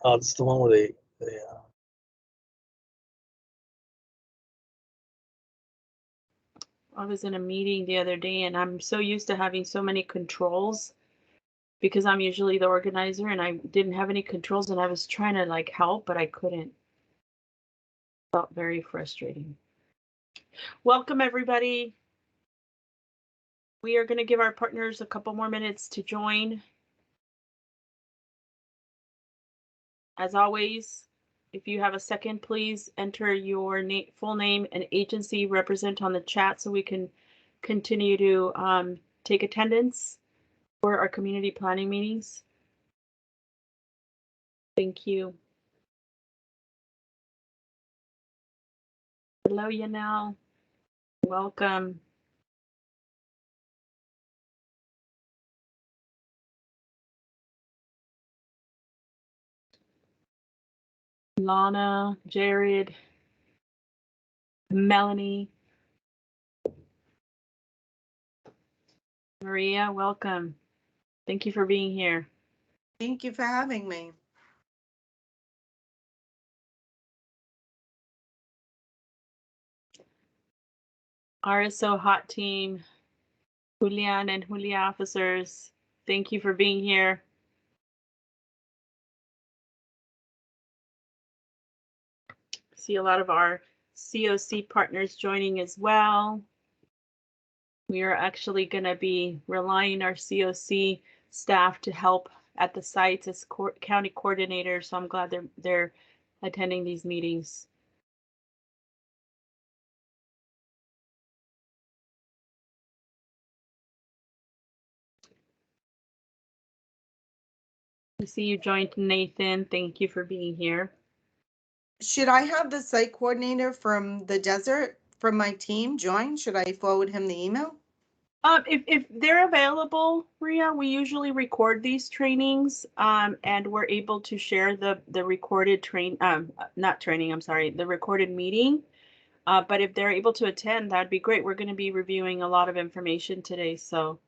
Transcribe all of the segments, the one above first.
It's the one where they I was in a meeting the other day, and I'm so used to having so many controls because I'm usually the organizer, and I didn't have any controls, and I was trying to like help, but I couldn't. Felt very frustrating. Welcome, everybody. We are going to give our partners a couple more minutes to join. As always, if you have a second, please enter your full name and agency represent on the chat so we can continue to take attendance for our community planning meetings. Thank you. Hello, Yanel. Welcome. Lana, Jared, Melanie, Maria, welcome. Thank you for being here. Thank you for having me. RSO Hot Team, Julian and Julia officers, thank you for being here. See a lot of our COC partners joining as well. We are actually going to be relying our COC staff to help at the sites as county coordinators, so I'm glad they're attending these meetings. I see you joined, Nathan. Thank you for being here. Should I have the site coordinator from the desert from my team join? Should I forward him the email? If they're available, Ria, we usually record these trainings, and we're able to share the recorded the recorded meeting. But if they're able to attend, that'd be great. We're going to be reviewing a lot of information today, so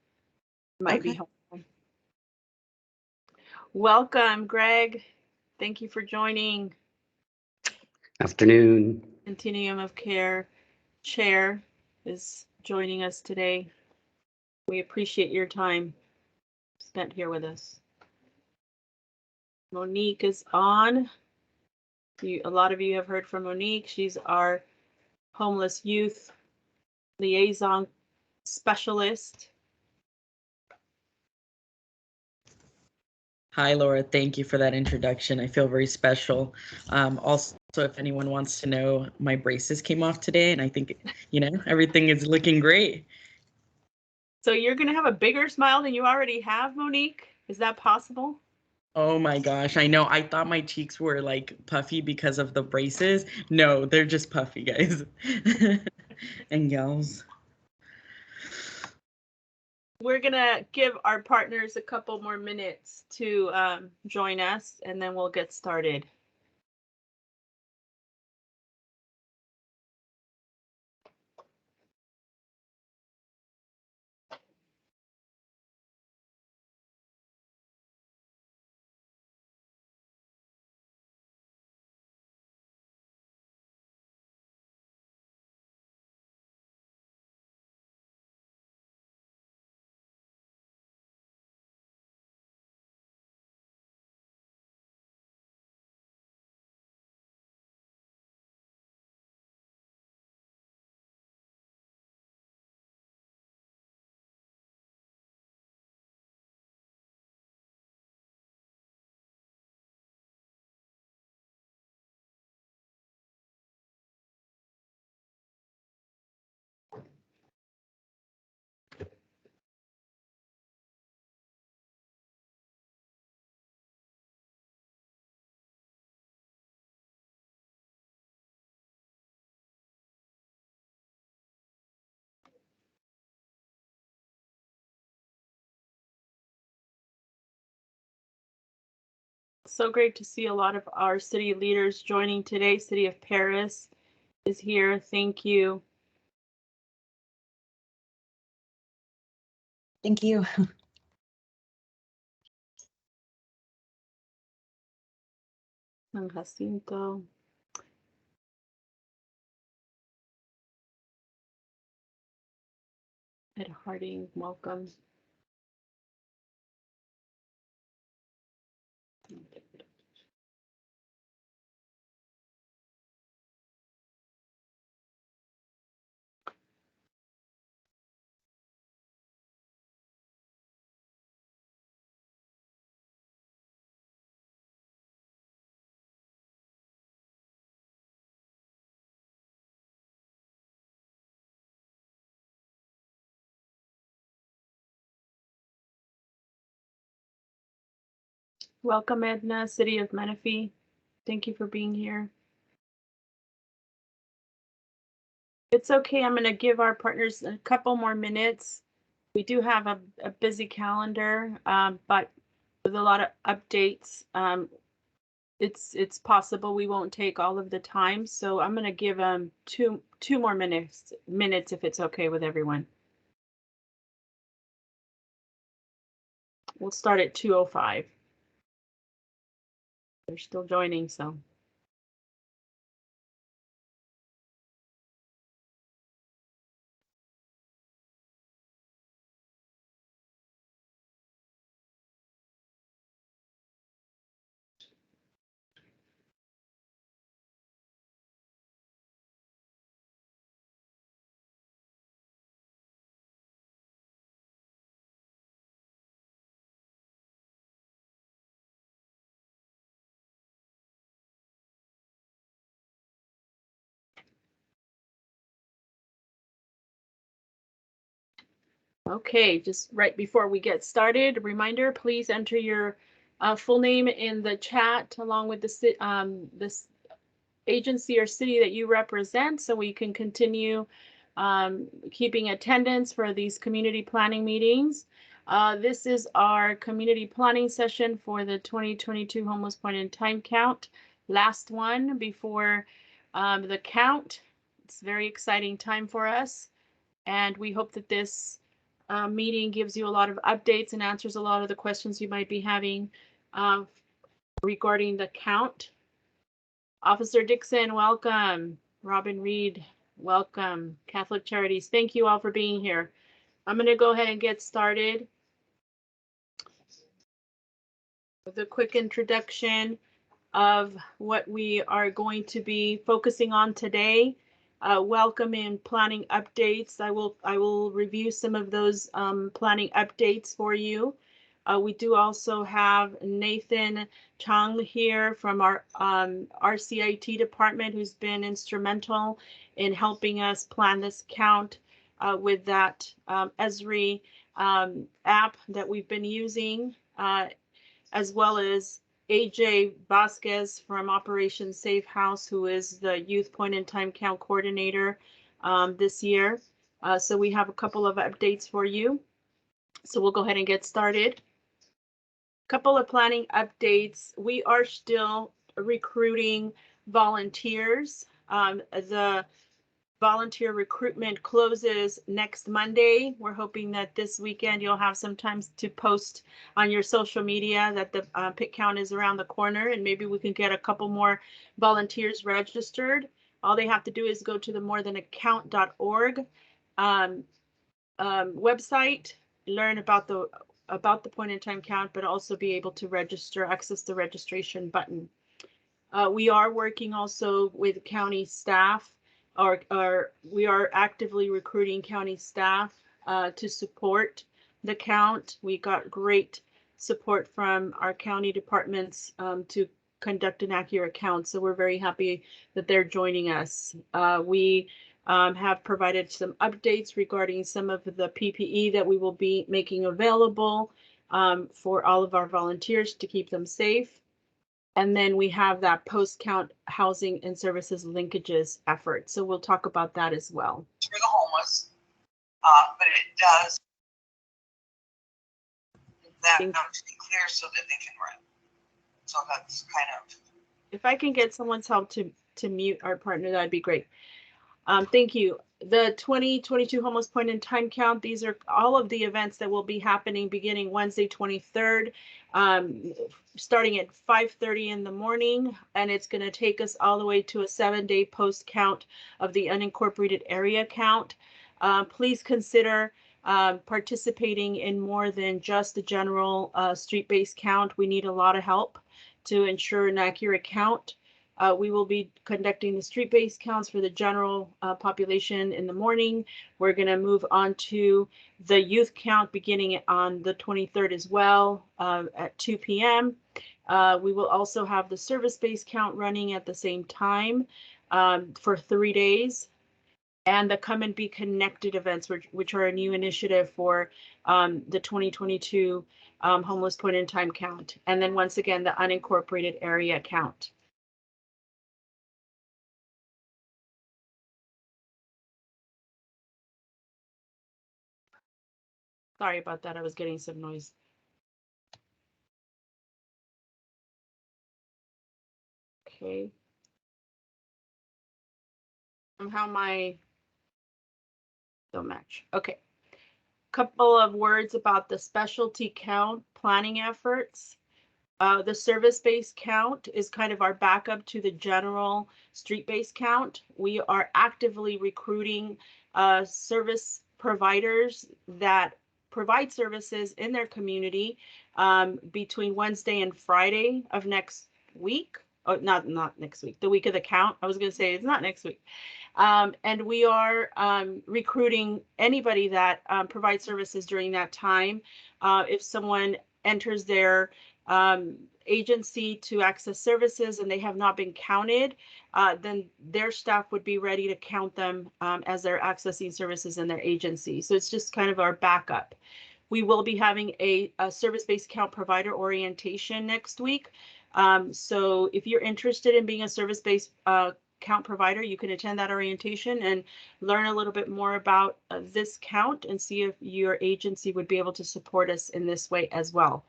it might be helpful. Welcome, Greg. Thank you for joining. Afternoon. Continuum of Care Chair is joining us today. We appreciate your time spent here with us. Monique is on. A lot of you have heard from Monique. She's our homeless youth liaison specialist. Hi, Laura. Thank you for that introduction. I feel very special. Also, if anyone wants to know, my braces came off today, and I think, everything is looking great. So you're going to have a bigger smile than you already have, Monique? Is that possible? Oh my gosh, I know. I thought my cheeks were like puffy because of the braces. No, they're just puffy, guys and gals. We're going to give our partners a couple more minutes to join us, and then we'll get started. So great to see a lot of our city leaders joining today. City of Paris is here. Thank you. Thank you. San Jacinto. Ed Harding, welcome. Welcome, Edna, City of Menifee. Thank you for being here. It's okay. I'm going to give our partners a couple more minutes. We do have a busy calendar, but with a lot of updates, it's possible we won't take all of the time. So I'm going to give them two more minutes if it's okay with everyone. We'll start at 2:05. They're still joining, so. Okay, just right before we get started, a reminder, please enter your full name in the chat along with this agency or city that you represent so we can continue keeping attendance for these community planning meetings. This is our community planning session for the 2022 Homeless Point in Time count. Last one before the count. It's a very exciting time for us, and we hope that this meeting gives you a lot of updates and answers a lot of the questions you might be having regarding the count. Officer Dixon, welcome. Robin Reed, welcome. Catholic Charities, thank you all for being here. I'm going to go ahead and get started with a quick introduction of what we are going to be focusing on today. Welcome in planning updates. I will review some of those planning updates for you. We do also have Nathan Chang here from our RCIT department, who's been instrumental in helping us plan this count with that Esri app that we've been using, as well as AJ Vasquez from Operation Safe House, who is the Youth Point in Time Count Coordinator this year. So we have a couple of updates for you. So we'll go ahead and get started. Couple of planning updates. We are still recruiting volunteers. The volunteer recruitment closes next Monday. We're hoping that this weekend you'll have some time to post on your social media that the pick count is around the corner, and maybe we can get a couple more volunteers registered. All they have to do is go to the morethanacount.org website, learn about the point in time count, but also be able to register, access the registration button. We are working also with county staff, or we are actively recruiting county staff to support the count. We got great support from our county departments to conduct an accurate count, so we're very happy that they're joining us. We have provided some updates regarding some of the PPE that we will be making available for all of our volunteers to keep them safe. And then we have that post-count housing and services linkages effort. So we'll talk about that as well. For the homeless, but it does that note to be clear so that they can run. So that's kind of. If I can get someone's help to mute our partner, that'd be great. Thank you. the 2022 Homeless Point in Time Count, these are all of the events that will be happening beginning Wednesday, 23rd, starting at 5:30 in the morning, and it's going to take us all the way to a 7-day post count of the unincorporated area count. Please consider participating in more than just the general street-based count. We need a lot of help to ensure an accurate count. We will be conducting the street-based counts for the general population in the morning. We're going to move on to the youth count beginning on the 23rd as well at 2 p.m. We will also have the service-based count running at the same time for 3 days. And the Come and Be Connected events, which are a new initiative for the 2022 Homeless Point in Time count. And then once again, the unincorporated area count. Sorry about that. I was getting some noise. Okay. Somehow my don't match. Okay. Couple of words about the specialty count planning efforts. The service-based count is kind of our backup to the general street-based count. We are actively recruiting service providers that provide services in their community between Wednesday and Friday of next week. Oh, not next week, the week of the count. I was going to say it's not next week. And we are recruiting anybody that provides services during that time. If someone enters their agency to access services and they have not been counted, then their staff would be ready to count them as they're accessing services in their agency. So it's just kind of our backup. We will be having a service-based count provider orientation next week. So if you're interested in being a service-based count provider, you can attend that orientation and learn a little bit more about this count and see if your agency would be able to support us in this way as well.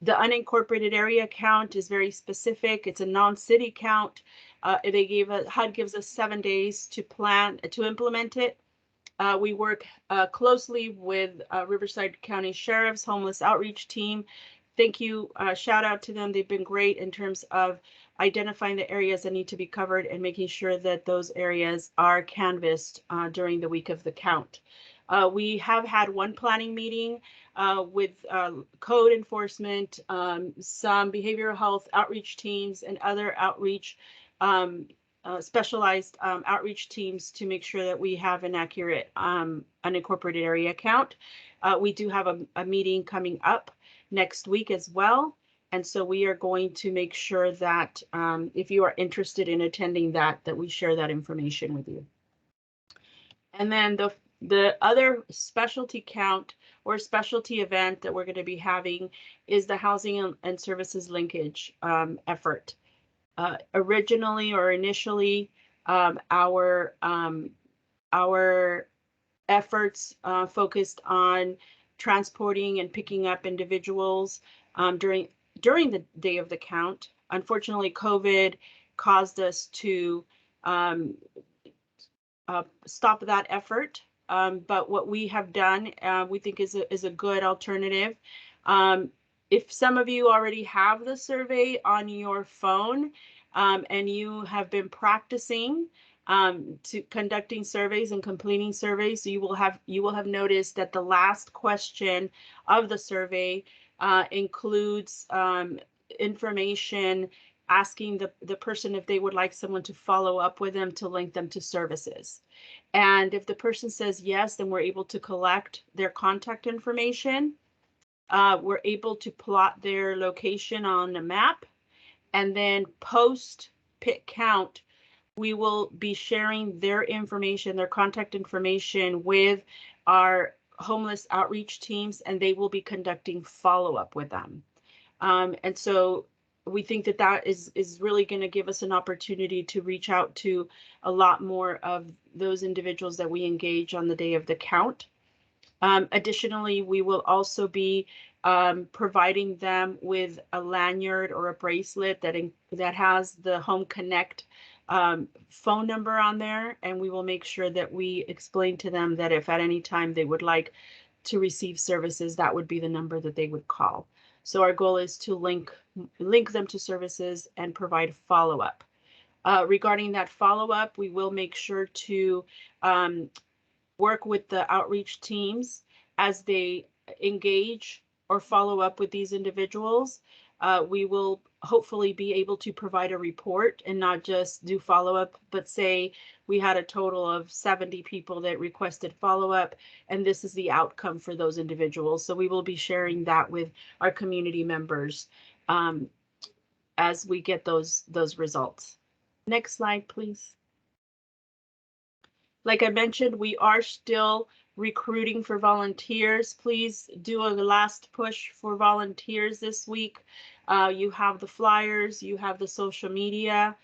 The unincorporated area count is very specific. It's a non-city count. HUD gives us 7 days to implement it. We work closely with Riverside County Sheriff's Homeless Outreach Team. Thank you. Shout out to them. They've been great in terms of identifying the areas that need to be covered and making sure that those areas are canvassed during the week of the count. We have had one planning meeting with code enforcement, some behavioral health outreach teams, and other outreach specialized outreach teams to make sure that we have an accurate unincorporated area count. We do have a meeting coming up next week as well. And so we are going to make sure that if you are interested in attending that we share that information with you. And then the other specialty count or specialty event that we're going to be having is the housing and services linkage effort. Originally or initially, our efforts focused on transporting and picking up individuals during the day of the count. Unfortunately, COVID caused us to stop that effort. But what we have done, we think is a good alternative. If some of you already have the survey on your phone and you have been practicing to conducting surveys and completing surveys, you will have noticed that the last question of the survey includes information asking the person if they would like someone to follow up with them to link them to services. And if the person says yes, then we're able to collect their contact information. We're able to plot their location on a map, and then post pick count, we will be sharing their information, their contact information with our homeless outreach teams, and they will be conducting follow-up with them. And so we think that is really going to give us an opportunity to reach out to a lot more of those individuals that we engage on the day of the count. Additionally, we will also be providing them with a lanyard or a bracelet that has the Home Connect phone number on there, and we will make sure that we explain to them that if at any time they would like to receive services, that would be the number that they would call. So our goal is to link them to services and provide follow-up. Regarding that follow-up, we will make sure to work with the outreach teams as they engage or follow up with these individuals. We will hopefully be able to provide a report and not just do follow-up, but say we had a total of 70 people that requested follow-up, and this is the outcome for those individuals. So we will be sharing that with our community members as we get those results. Next slide, please. Like I mentioned, we are still recruiting for volunteers. Please do a last push for volunteers this week. You have the flyers, you have the social media.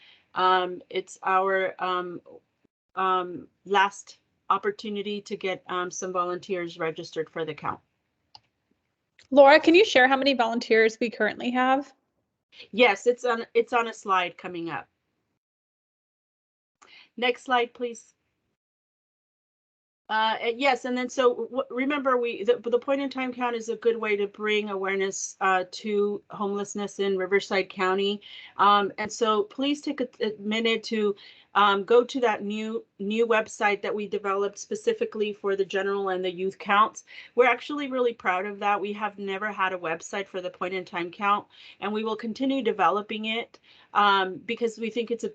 It's our last opportunity to get some volunteers registered for the count. Laura, can you share how many volunteers we currently have? Yes, it's on a slide coming up. Next slide, please. Yes, and then so remember, the point in time count is a good way to bring awareness to homelessness in Riverside County, and so please take a minute to go to that new website that we developed specifically for the general and the youth counts. We're actually really proud of that. We have never had a website for the point in time count, and we will continue developing it because we think it's a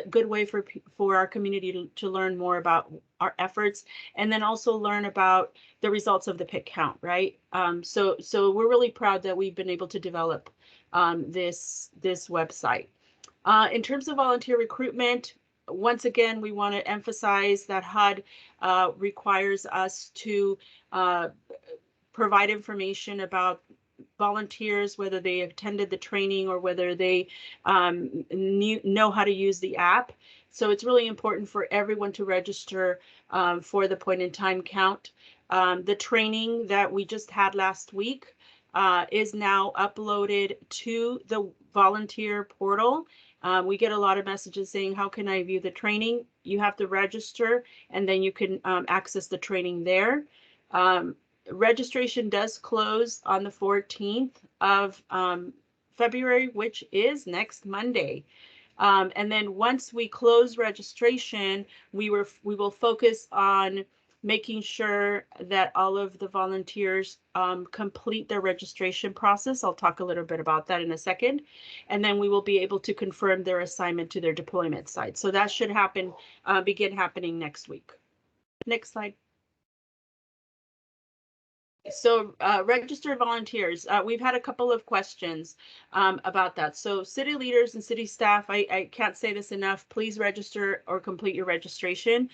good way for our community to learn more about our efforts, and then also learn about the results of the PIC count, right? So we're really proud that we've been able to develop this website. In terms of volunteer recruitment, once again, we want to emphasize that HUD requires us to provide information about volunteers, whether they attended the training or whether they know how to use the app. So it's really important for everyone to register for the point in time count. The training that we just had last week is now uploaded to the volunteer portal. We get a lot of messages saying, how can I view the training? You have to register, and then you can access the training there. Registration does close on the 14th of February, which is next Monday. And then once we close registration, we will focus on making sure that all of the volunteers complete their registration process. I'll talk a little bit about that in a second. And then we will be able to confirm their assignment to their deployment site. So that should begin happening next week. Next slide. So registered volunteers, we've had a couple of questions about that. So city leaders and city staff, I can't say this enough, please register or complete your registration.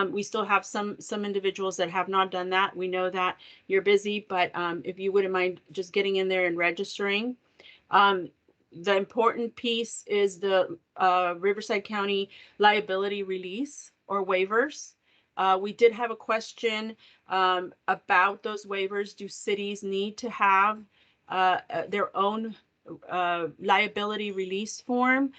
We still have some individuals that have not done that. We know that you're busy, but if you wouldn't mind just getting in there and registering. The important piece is the Riverside County liability release or waivers. We did have a question about those waivers. Do cities need to have their own liability release form?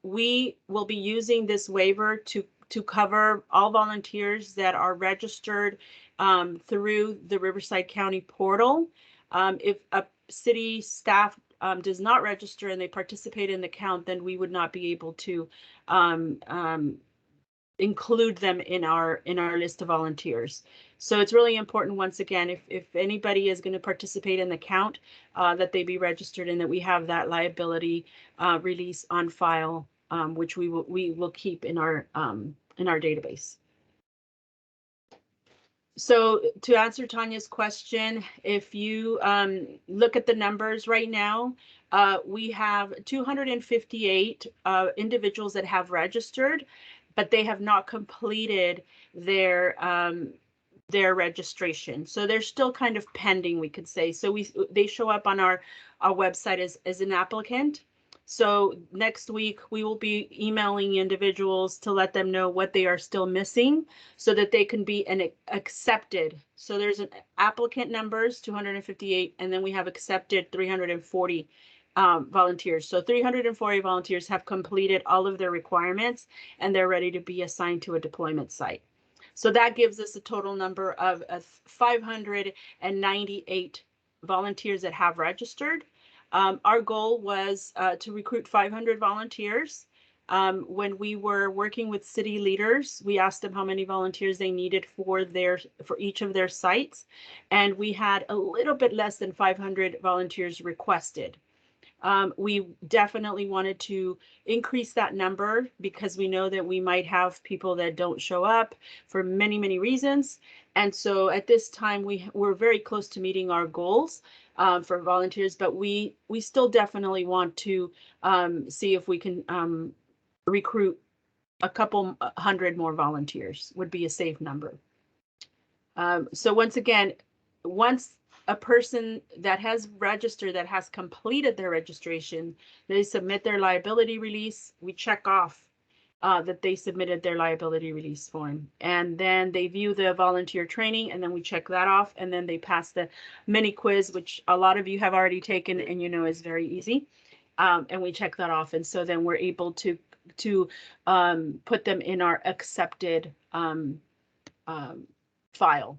We will be using this waiver to cover all volunteers that are registered through the Riverside County portal. If a city staff does not register and they participate in the count, then we would not be able to include them in our list of volunteers. So it's really important, once again, if anybody is going to participate in the count, that they be registered and that we have that liability release on file, which we will keep in our database. So to answer Tanya's question, if you look at the numbers right now, we have 258 individuals that have registered, but they have not completed their registration. So they're still kind of pending, we could say. So they show up on our website as an applicant. So next week we will be emailing individuals to let them know what they are still missing so that they can be accepted. So there's an applicant numbers 258, and then we have accepted 340 volunteers. So 340 volunteers have completed all of their requirements and they're ready to be assigned to a deployment site. So that gives us a total number of 598 volunteers that have registered. Our goal was to recruit 500 volunteers. When we were working with city leaders, we asked them how many volunteers they needed for each of their sites, and we had a little bit less than 500 volunteers requested. We definitely wanted to increase that number because we know that we might have people that don't show up for many, many reasons. And so at this time, we're very close to meeting our goals for volunteers, but we still definitely want to see if we can recruit a couple hundred more volunteers would be a safe number. So once again, once a person that has registered, that has completed their registration, they submit their liability release, we check off that they submitted their liability release form. And then they view the volunteer training, and then we check that off, and then they pass the mini quiz, which a lot of you have already taken and you know is very easy. And we check that off. And so then we're able to put them in our accepted file.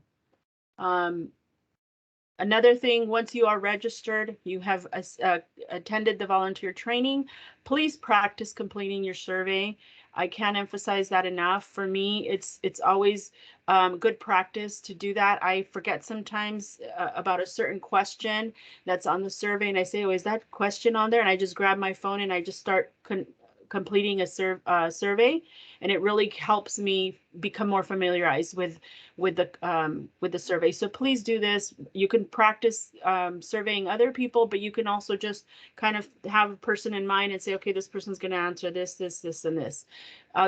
Another thing, once you are registered, you have attended the volunteer training, please practice completing your survey. I can't emphasize that enough. For me, it's always good practice to do that. I forget sometimes about a certain question that's on the survey, and I say, oh, is that question on there? And I just grab my phone and I just start completing a survey, and it really helps me become more familiarized with the survey. So please do this. You can practice surveying other people, but you can also just kind of have a person in mind and say, okay, this person's going to answer this, and this.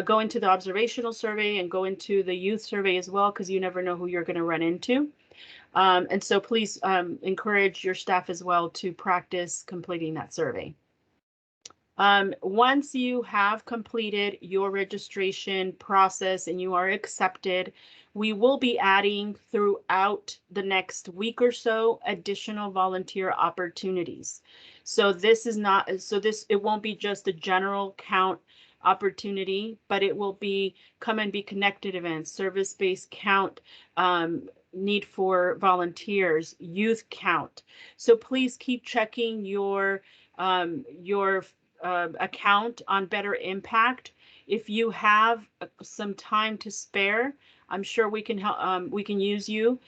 Go into the observational survey and go into the youth survey as well, because you never know who you're going to run into. And so please encourage your staff as well to practice completing that survey. Once you have completed your registration process and you are accepted, we will be adding throughout the next week or so additional volunteer opportunities. So this is not, it won't be just a general count opportunity, but it will be come and be connected events, service-based count, need for volunteers, youth count. So please keep checking your account on Better Impact. If you have some time to spare, I'm sure we can help. We can use you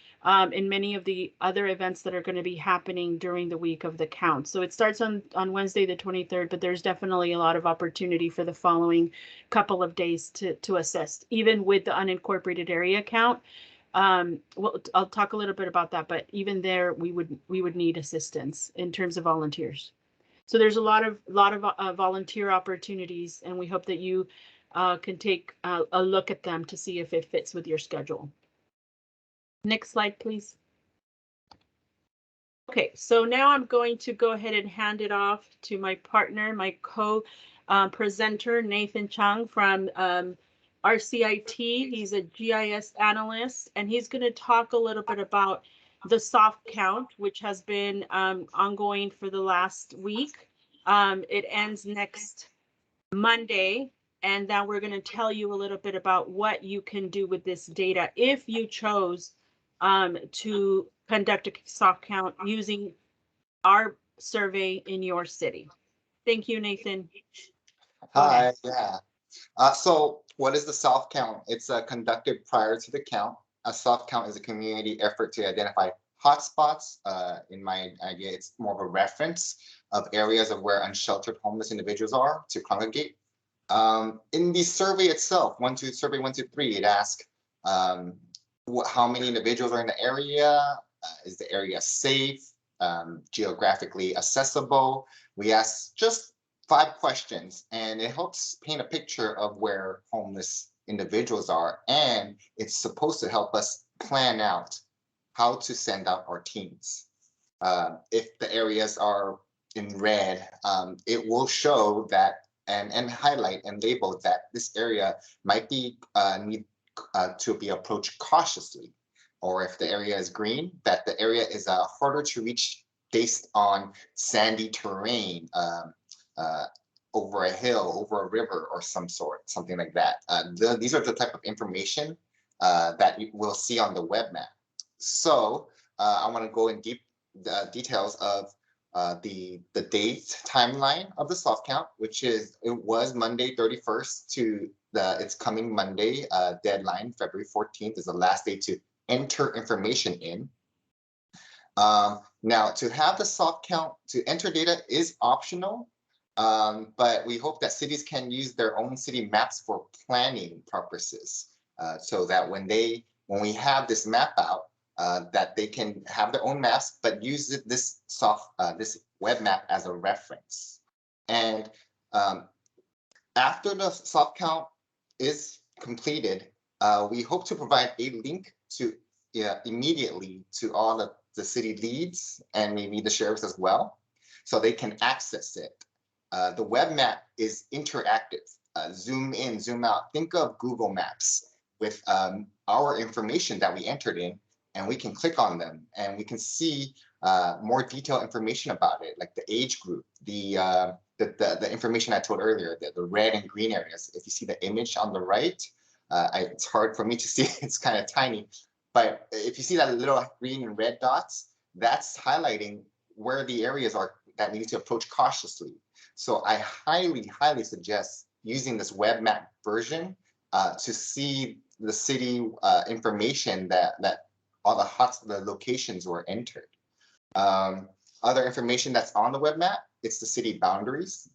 in many of the other events that are going to be happening during the week of the count. So it starts on Wednesday the 23rd, but there's definitely a lot of opportunity for the following couple of days to assist, even with the unincorporated area count. Well, I'll talk a little bit about that, but even there, we would need assistance in terms of volunteers. So there's a lot of volunteer opportunities, and we hope that you can take a look at them to see if it fits with your schedule. Next slide, please. Okay, so now I'm going to go ahead and hand it off to my partner, my co-presenter, Nathan Chung from RCIT. He's a GIS analyst, and he's going to talk a little bit about the soft count, which has been ongoing for the last week. It ends next Monday, and now we're going to tell you a little bit about what you can do with this data if you chose to conduct a soft count using our survey in your city. Thank you, Nathan. Hi, yeah. So what is the soft count? It's conducted prior to the count. A soft count is a community effort to identify hotspots. In my idea, it's more of a reference of areas of where unsheltered homeless individuals are to congregate. In the survey itself, survey 1 to 3, it asks how many individuals are in the area, is the area safe, geographically accessible. We ask just 5 questions, and it helps paint a picture of where homeless individuals are, and it's supposed to help us plan out how to send out our teams. If the areas are in red, it will show that and highlight and label that this area might be need to be approached cautiously. Or if the area is green, that the area is harder to reach based on sandy terrain, over a hill, over a river, or something like that. These are the type of information that you will see on the web map. So I want to go in deep details of the date timeline of the soft count, which it was Monday 31st to it's coming Monday deadline. February 14th is the last day to enter information in. Now, to have the soft count, to enter data is optional, but we hope that cities can use their own city maps for planning purposes, so that when we have this map out, that they can have their own maps, but use this web map as a reference. And after the soft count is completed, we hope to provide a link to immediately to all the city leads and maybe the sheriffs as well, so they can access it. The web map is interactive. Zoom in, zoom out. Think of Google Maps with our information that we entered in, and we can click on them and we can see more detailed information about it, like the age group, the information I told earlier, the red and green areas. If you see the image on the right, it's hard for me to see, it's kind of tiny, but if you see that little green and red dots, that's highlighting where the areas are that we need to approach cautiously. So I highly, highly suggest using this web map version to see the city information that all the locations were entered. Other information that's on the web map, it's the city boundaries.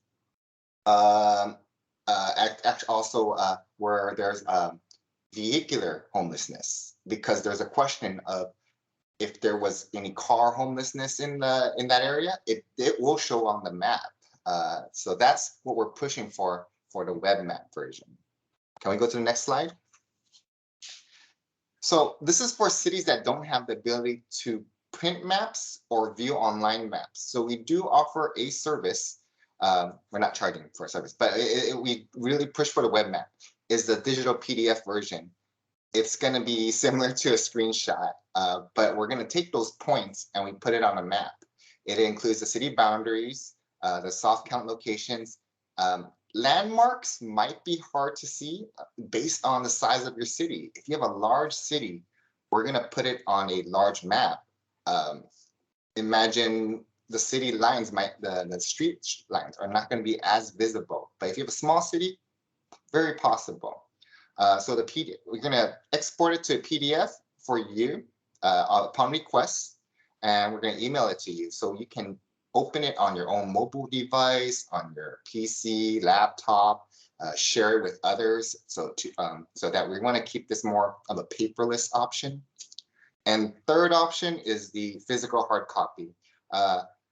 Also where there's vehicular homelessness, because there's a question of if there was any car homelessness in that area, it will show on the map. So that's what we're pushing for the web map version. Can we go to the next slide? So this is for cities that don't have the ability to print maps or view online maps. So we do offer a service. We're not charging for a service, but we really push for the web map. Is the digital PDF version. It's going to be similar to a screenshot, but we're going to take those points and we put it on a map. It includes the city boundaries, the soft count locations. Landmarks might be hard to see based on the size of your city. If you have a large city, we're going to put it on a large map. Imagine the city lines, the street lines are not going to be as visible. But if you have a small city, very possible. So we're going to export it to a PDF for you upon request, and we're going to email it to you so you can open it on your own mobile device, on your PC, laptop, share it with others. So that we want to keep this more of a paperless option. And third option is the physical hard copy.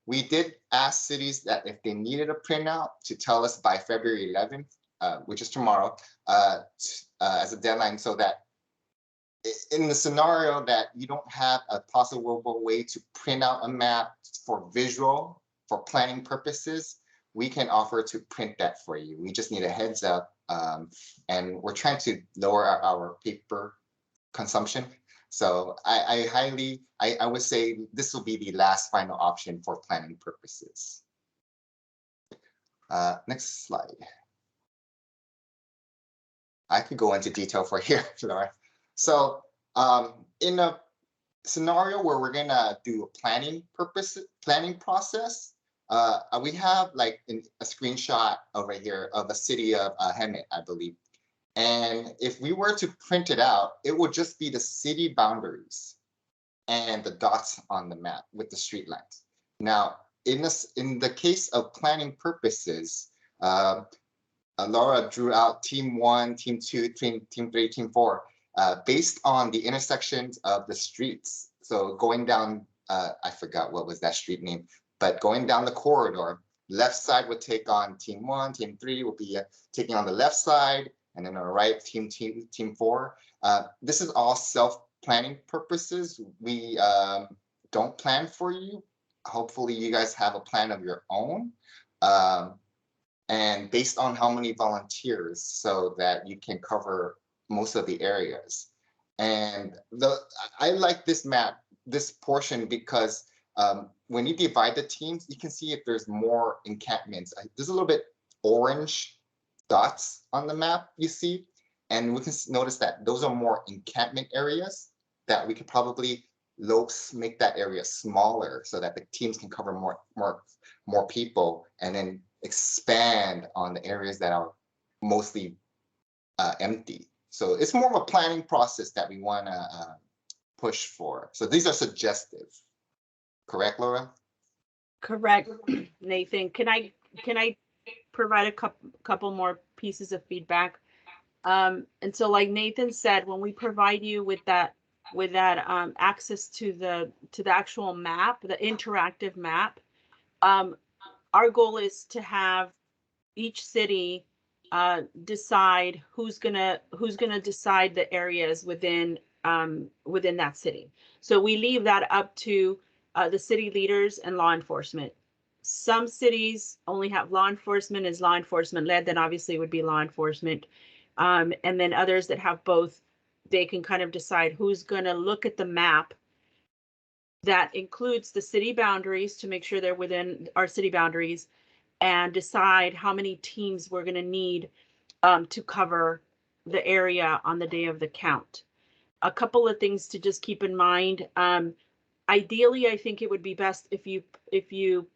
We did ask cities that if they needed a printout to tell us by February 11th, which is tomorrow, as a deadline, so that in the scenario that you don't have a possible way to print out a map for visual, for planning purposes, we can offer to print that for you. We just need a heads up, and we're trying to lower our paper consumption. So I would say this will be the last final option for planning purposes. Next slide. I could go into detail for here, Laura. So in a scenario where we're gonna do a planning process, we have like a screenshot over here of the city of Hemet, I believe. And if we were to print it out, it would just be the city boundaries and the dots on the map with the street lines. Now, in the case of planning purposes, Laura drew out team 1, team 2, team 3, team 4, based on the intersections of the streets. So going down, I forgot what was that street name, but going down the corridor, left side would take on team 1, team 3 will be taking on the left side, and then on the right, team 4. This is all self-planning purposes. We don't plan for you. Hopefully you guys have a plan of your own. And based on how many volunteers, so that you can cover most of the areas. And I like this map, this portion, because when you divide the teams, you can see if there's more encampments. There's a little bit orange dots on the map you see, and we can notice that those are more encampment areas that we could probably make that area smaller so that the teams can cover more people, and then expand on the areas that are mostly empty. So it's more of a planning process that we want to push for. So these are suggestive. Correct, Laura? Correct, Nathan. Can I provide a couple more pieces of feedback? And so, like Nathan said, when we provide you with that access to the actual map, the interactive map, our goal is to have each city decide who's gonna decide the areas within that city. So we leave that up to the city leaders and law enforcement. Some cities only have law enforcement as law enforcement led, then obviously it would be law enforcement. And then others that have both, they can kind of decide who's going to look at the map that includes the city boundaries to make sure they're within our city boundaries, and decide how many teams we're going to need to cover the area on the day of the count. A couple of things to just keep in mind. Ideally, I think it would be best if you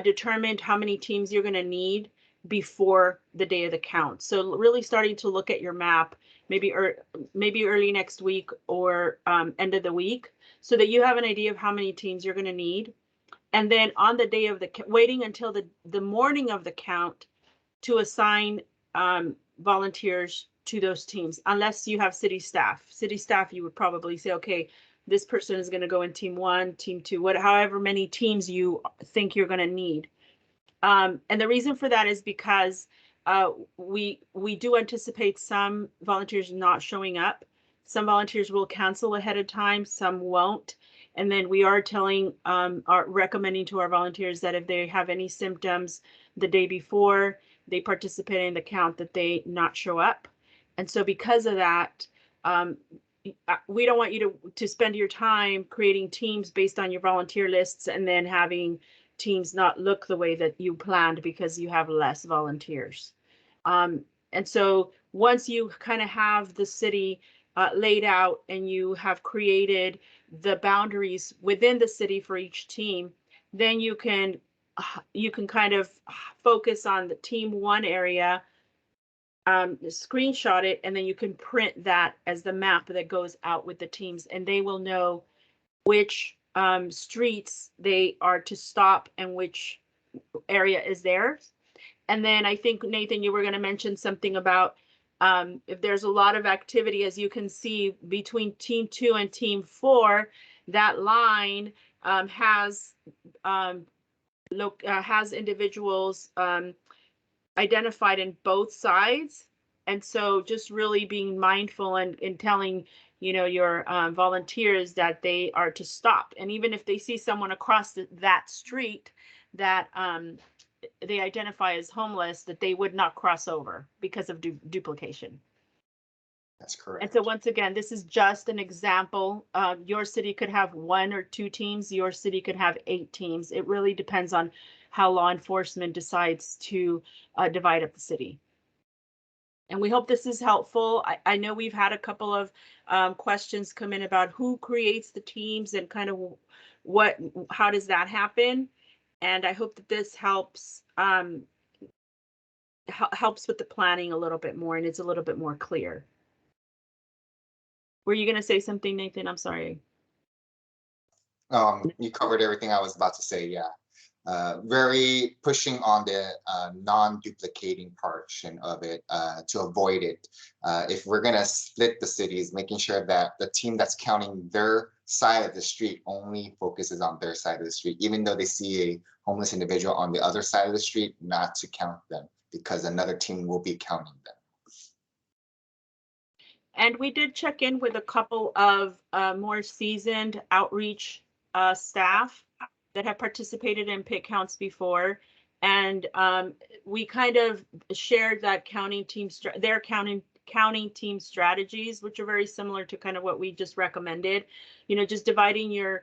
determined how many teams you're going to need before the day of the count. So really starting to look at your map, maybe early next week or end of the week, so that you have an idea of how many teams you're going to need. And then on the day of waiting until the morning of the count to assign volunteers to those teams, unless you have city staff. City staff, you would probably say, okay, this person is going to go in team 1, team 2, however many teams you think you're going to need. And the reason for that is because we do anticipate some volunteers not showing up. Some volunteers will cancel ahead of time, some won't. And then we are recommending to our volunteers that if they have any symptoms the day before they participate in the count, that they not show up. And so because of that, we don't want you to spend your time creating teams based on your volunteer lists and then having teams not look the way that you planned because you have less volunteers. And so once you kind of have the city laid out and you have created the boundaries within the city for each team, then you can kind of focus on the team 1 area, screenshot it, and then you can print that as the map that goes out with the teams, and they will know which streets they are to stop and which area is theirs. And then I think, Nathan, you were going to mention something about if there's a lot of activity, as you can see between team 2 and team 4, that line has individuals identified in both sides. And so just really being mindful and telling, your volunteers that they are to stop. And even if they see someone across that street that they identify as homeless, that they would not cross over because of duplication. That's correct. And so once again, this is just an example. Your city could have 1 or 2 teams. Your city could have 8 teams. It really depends on how law enforcement decides to divide up the city. And we hope this is helpful. I know we've had a couple of questions come in about who creates the teams and kind of how does that happen? And I hope that this helps with the planning a little bit more, and it's a little bit more clear. Were you going to say something, Nathan? I'm sorry. You covered everything I was about to say, yeah. Very pushing on the non-duplicating portion of it to avoid it. If we're going to split the cities, making sure that the team that's counting their side of the street only focuses on their side of the street, even though they see a homeless individual on the other side of the street, not to count them, because another team will be counting them. And we did check in with a couple of more seasoned outreach staff that have participated in PIC counts before. And we kind of shared that their counting counting team strategies, which are very similar to kind of what we just recommended. You know, just dividing your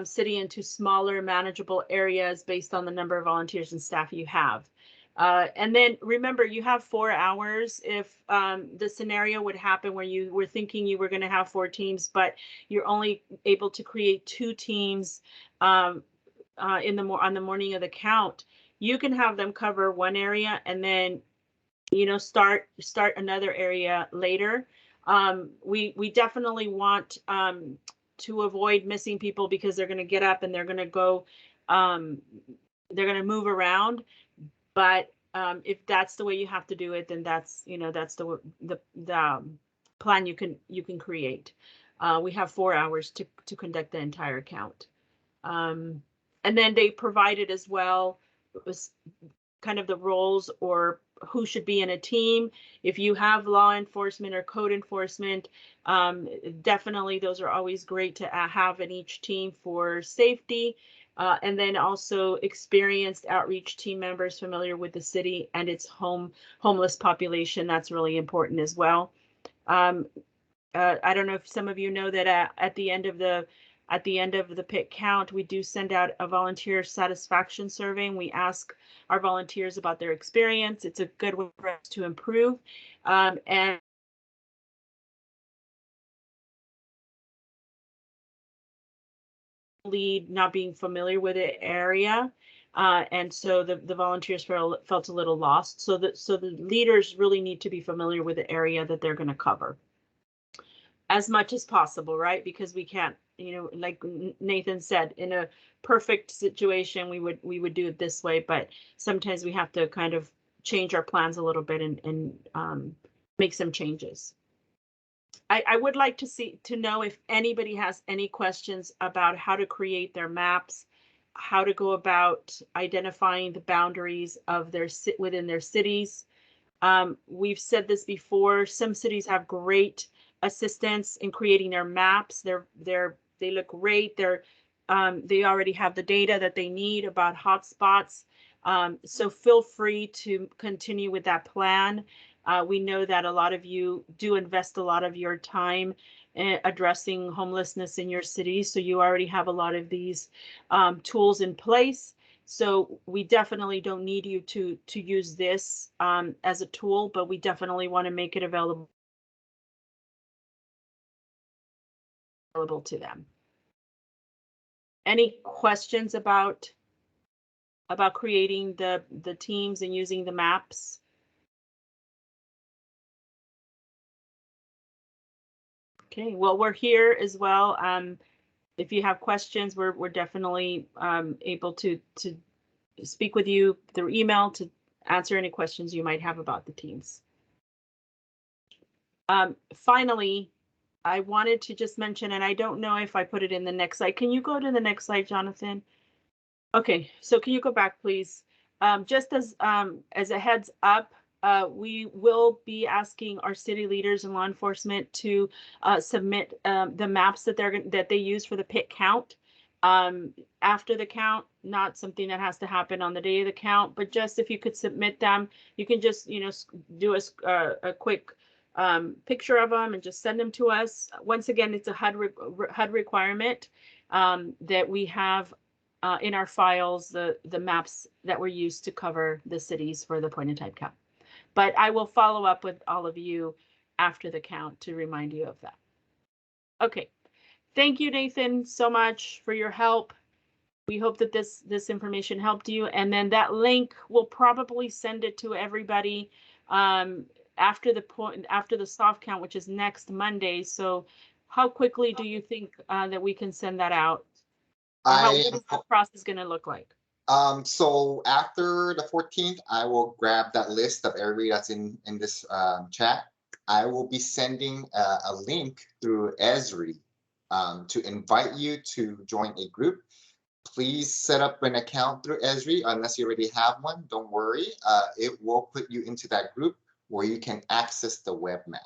city into smaller manageable areas based on the number of volunteers and staff you have. And then remember, you have 4 hours if the scenario would happen where you were thinking you were going to have 4 teams, but you're only able to create 2 teams on the morning of the count. You can have them cover one area and then, you know, start another area later. We definitely want to avoid missing people because they're going to get up and they're going to go, they're going to move around. But if that's the way you have to do it, then that's, you know, that's the plan you can create. We have 4 hours to conduct the entire count. And then they provided as well was kind of the roles or who should be in a team. If you have law enforcement or code enforcement, definitely those are always great to have in each team for safety. And then also experienced outreach team members familiar with the city and its homeless population. That's really important as well. I don't know if some of you know that at the end of the PIT count, we do send out a volunteer satisfaction survey, and we ask our volunteers about their experience. It's a good way for us to improve. And lead not being familiar with the area. And so the volunteers felt a little lost. So the leaders really need to be familiar with the area that they're going to cover as much as possible, right? Because we can't, you know, like Nathan said, in a perfect situation, we would do it this way, but sometimes we have to kind of change our plans a little bit and make some changes. I would like to know if anybody has any questions about how to create their maps, how to go about identifying the boundaries of within their cities. We've said this before. Some cities have great assistance in creating their maps. They look great. They already have the data that they need about hotspots. So feel free to continue with that plan. We know that a lot of you do invest a lot of your time in addressing homelessness in your city. So you already have a lot of these tools in place. So we definitely don't need you to use this as a tool, but we definitely want to make it available to them. Any questions about creating the teams and using the maps? Okay, well, we're here as well. If you have questions, we're definitely able to speak with you through email to answer any questions you might have about the teams. Finally, I wanted to just mention, and I don't know if I put it in the next slide. Can you go to the next slide, Jonathan? Okay, so can you go back, please? Just as a heads up, we will be asking our city leaders and law enforcement to submit the maps that they use for the PIT count after the count. Not something that has to happen on the day of the count, but just if you could submit them, you can just, you know, do a quick picture of them and just send them to us. Once again, it's a HUD requirement that we have in our files the maps that were used to cover the cities for the point in time count. But I will follow up with all of you after the count to remind you of that. Okay, thank you, Nathan, so much for your help. We hope that this information helped you, and then that link we'll probably send it to everybody after the soft count, which is next Monday. So how quickly do you think that we can send that out? What is the process going to look like? So after the 14th, I will grab that list of everybody that's in this chat. I will be sending a link through Esri to invite you to join a group. Please set up an account through Esri unless you already have one. Don't worry. It will put you into that group where you can access the web map.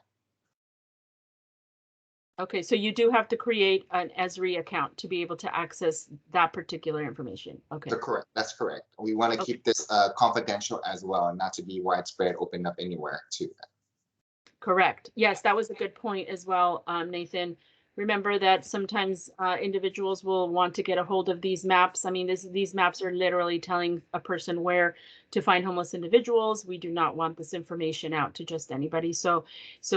Okay, so you do have to create an Esri account to be able to access that particular information. Okay. That's correct. We want to keep this confidential as well, and not to be widespread, open up anywhere too. Correct. Yes, that was a good point as well, Nathan. Remember that sometimes individuals will want to get a hold of these maps. I mean, these maps are literally telling a person where to find homeless individuals. We do not want this information out to just anybody. So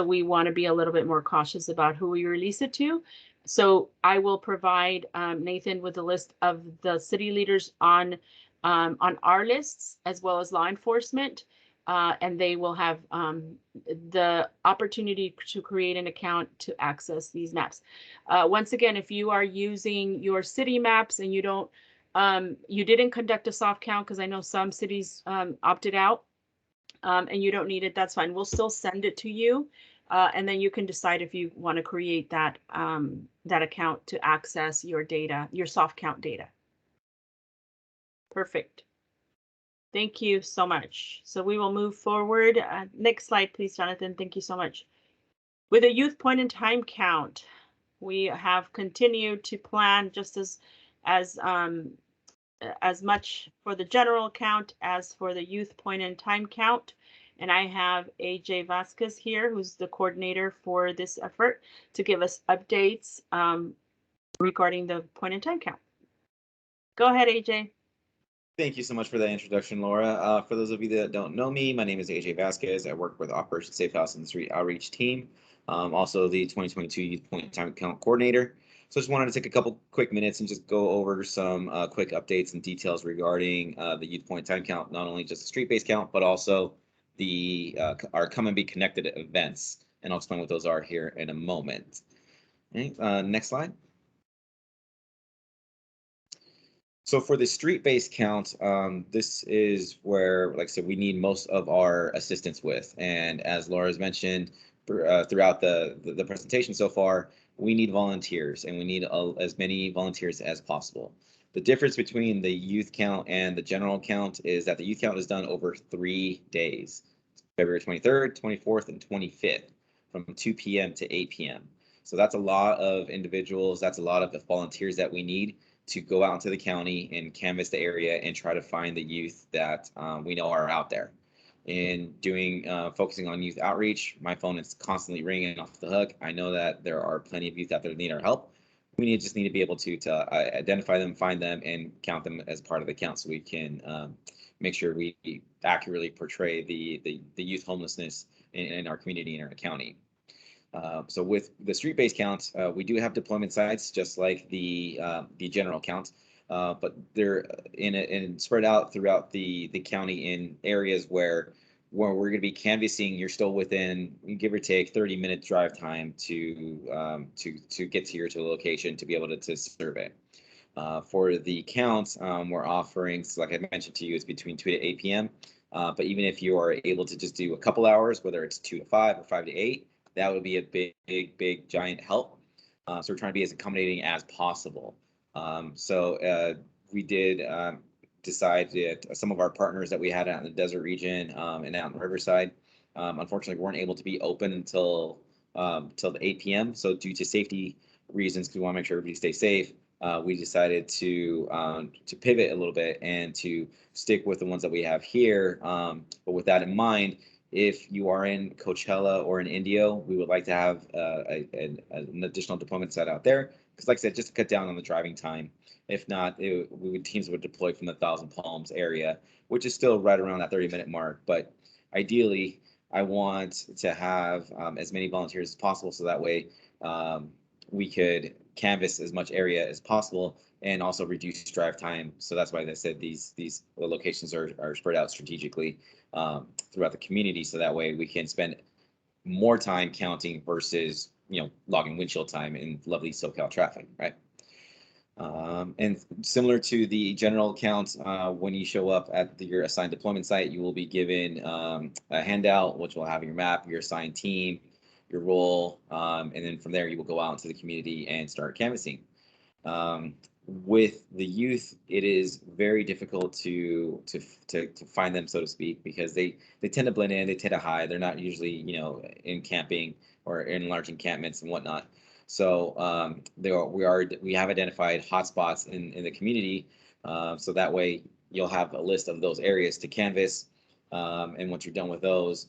we want to be a little bit more cautious about who we release it to. So I will provide Nathan with a list of the city leaders on our lists, as well as law enforcement. And they will have the opportunity to create an account to access these maps. Once again, if you are using your city maps and you don't, you didn't conduct a soft count, because I know some cities opted out, and you don't need it, that's fine. We'll still send it to you, and then you can decide if you want to create that that account to access your data, your soft count data. Perfect. Thank you so much. So we will move forward. Next slide, please, Jonathan. Thank you so much. With a youth point in time count, we have continued to plan just as much for the general count as for the youth point in time count. And I have AJ Vasquez here, who's the coordinator for this effort, to give us updates regarding the point in time count. Go ahead, AJ. Thank you so much for that introduction, Laura. For those of you that don't know me, my name is AJ Vasquez. I work with Operation Safe House and Street Outreach Team, also the 2022 Youth Point Time Count Coordinator. So I just wanted to take a couple quick minutes and just go over some quick updates and details regarding the Youth Point Time Count, not only just the street-based count, but also the our Come and Be Connected events. And I'll explain what those are here in a moment. Okay, next slide. So for the street-based count, this is where, like I said, we need most of our assistance with. And as Laura's mentioned throughout the presentation so far, we need volunteers, and we need as many volunteers as possible. The difference between the youth count and the general count is that the youth count is done over 3 days, February 23rd, 24th, and 25th, from 2 p.m. to 8 p.m. So that's a lot of individuals. That's a lot of the volunteers that we need to go out into the county and canvass the area and try to find the youth that we know are out there. In doing focusing on youth outreach, my phone is constantly ringing off the hook. I know that there are plenty of youth out there that need our help. We just need to be able to identify them, find them, and count them as part of the count, so we can make sure we accurately portray the youth homelessness in our community and in our county. So with the street-based count, we do have deployment sites, just like the general count, but they're spread out throughout the county in areas where we're going to be canvassing. You're still within, give or take, 30-minute drive time to get to your location to be able to survey. For the count, we're offering, so like I mentioned to you, it's between 2 to 8 p.m. But even if you are able to just do a couple hours, whether it's 2 to 5 or 5 to 8, that would be a big, giant help. So we're trying to be as accommodating as possible. We did decide that some of our partners that we had out in the desert region and out in Riverside, unfortunately, weren't able to be open until the 8 p.m. So due to safety reasons, because we want to make sure everybody stays safe, we decided to pivot a little bit and to stick with the ones that we have here. But with that in mind, if you are in Coachella or in Indio, we would like to have an additional deployment site out there, because like I said, just to cut down on the driving time. If not, teams would deploy from the Thousand Palms area, which is still right around that 30-minute mark. But ideally, I want to have as many volunteers as possible, so that way we could canvass as much area as possible and also reduce drive time. So that's why they said these locations are spread out strategically throughout the community, so that way we can spend more time counting versus logging windshield time in lovely SoCal traffic, right? And similar to the general count, when you show up at your assigned deployment site, you will be given a handout, which will have your map, your assigned team, your role, and then from there you will go out into the community and start canvassing. With the youth, it is very difficult to find them, so to speak, because they tend to blend in, they tend to hide. They're not usually in camping or in large encampments and whatnot. So we have identified hotspots in the community, so that way you'll have a list of those areas to canvass, and once you're done with those,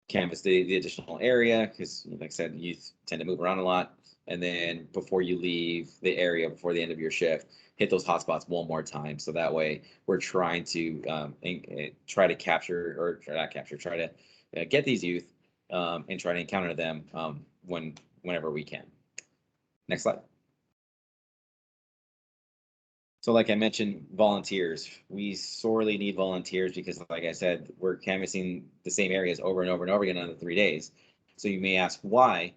canvass the additional area, because like I said, youth tend to move around a lot. And then before you leave the area, before the end of your shift, hit those hotspots one more time. So that way we're trying to try to capture, or not capture, try to get these youth and try to encounter them whenever we can. Next slide. So like I mentioned, volunteers. We sorely need volunteers because, like I said, we're canvassing the same areas over and over and over again on the 3 days. So you may ask why,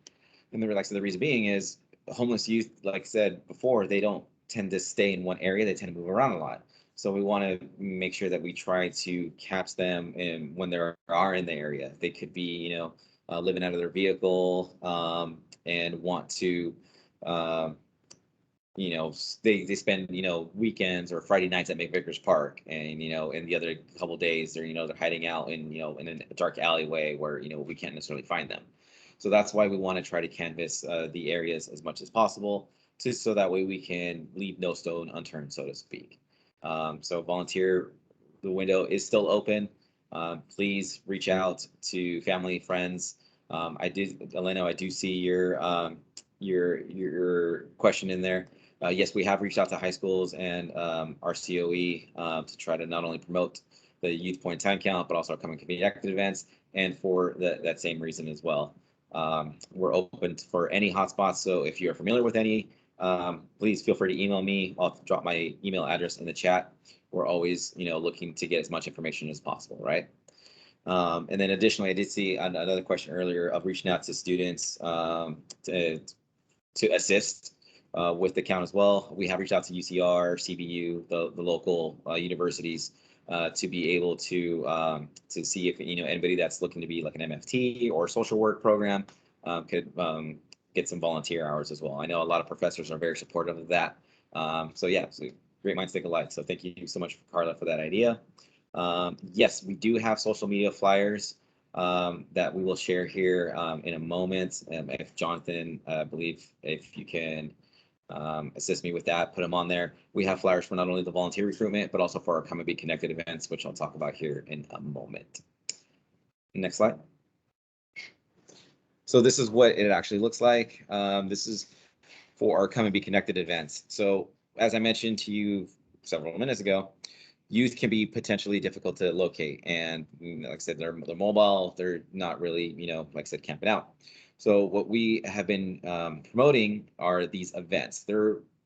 and the reason being is homeless youth, like I said before, they don't tend to stay in one area. They tend to move around a lot. So we want to make sure that we try to catch them when they are in the area. They could be, living out of their vehicle and want to they spend, weekends or Friday nights at McVickers Park, and, in the other couple of days they're hiding out in a dark alleyway where, we can't necessarily find them. So that's why we want to try to canvass the areas as much as possible, so that way we can leave no stone unturned, so to speak. So volunteer, the window is still open. Please reach out to family, friends. Elena, I do see your question in there. Yes, we have reached out to high schools and our COE to try to not only promote the youth point time count, but also upcoming community active events, and for that same reason as well. We're open for any hotspots, so if you're familiar with any, please feel free to email me. I'll drop my email address in the chat. We're always, looking to get as much information as possible, right? And then additionally, I did see another question earlier of reaching out to students to assist with the count as well. We have reached out to UCR, CBU, the local universities to be able to see if anybody that's looking to be like an MFT or social work program could get some volunteer hours as well. I know a lot of professors are very supportive of that. So yeah, so great minds think alike. So thank you so much, Carla, for that idea. Yes, we do have social media flyers that we will share here in a moment. If Jonathan, I believe if you can assist me with that, put them on there. We have flyers for not only the volunteer recruitment, but also for our Come and Be Connected events, which I'll talk about here in a moment. Next slide. So this is what it actually looks like. This is for our Come and Be Connected events. So as I mentioned to you several minutes ago, youth can be potentially difficult to locate, and like I said, they're mobile. They're not really, like I said, camping out. So what we have been promoting are these events.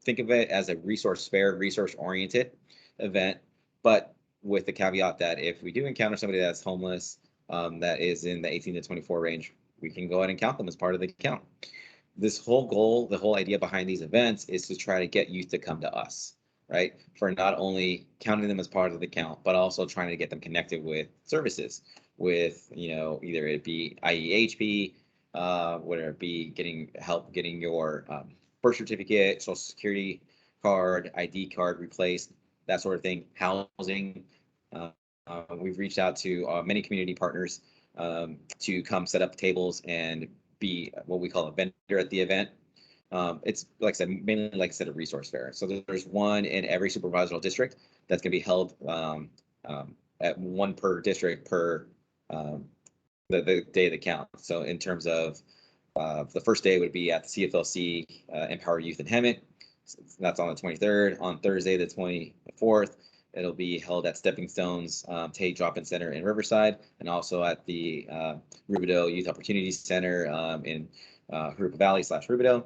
Think of it as a resource fair, resource-oriented event, but with the caveat that if we do encounter somebody that's homeless, that is in the 18 to 24 range, we can go ahead and count them as part of the count. This whole goal, the whole idea behind these events is to try to get youth to come to us, right? For not only counting them as part of the count, but also trying to get them connected with services, with, either it be IEHP, whether it be getting help getting your birth certificate, social security card, ID card replaced, that sort of thing, housing. We've reached out to many community partners to come set up tables and be what we call a vendor at the event. It's like I said, mainly like I said, a resource fair. So there's one in every supervisory district that's going to be held at one per district per the day of the count. So in terms of the first day would be at the CFLC Empower Youth in Hemet. So that's on the 23rd. On Thursday, the 24th, it'll be held at Stepping Stones Tate Drop-In Center in Riverside, and also at the Rubidoux Youth Opportunity Center in Harupa Valley / Rubidoux.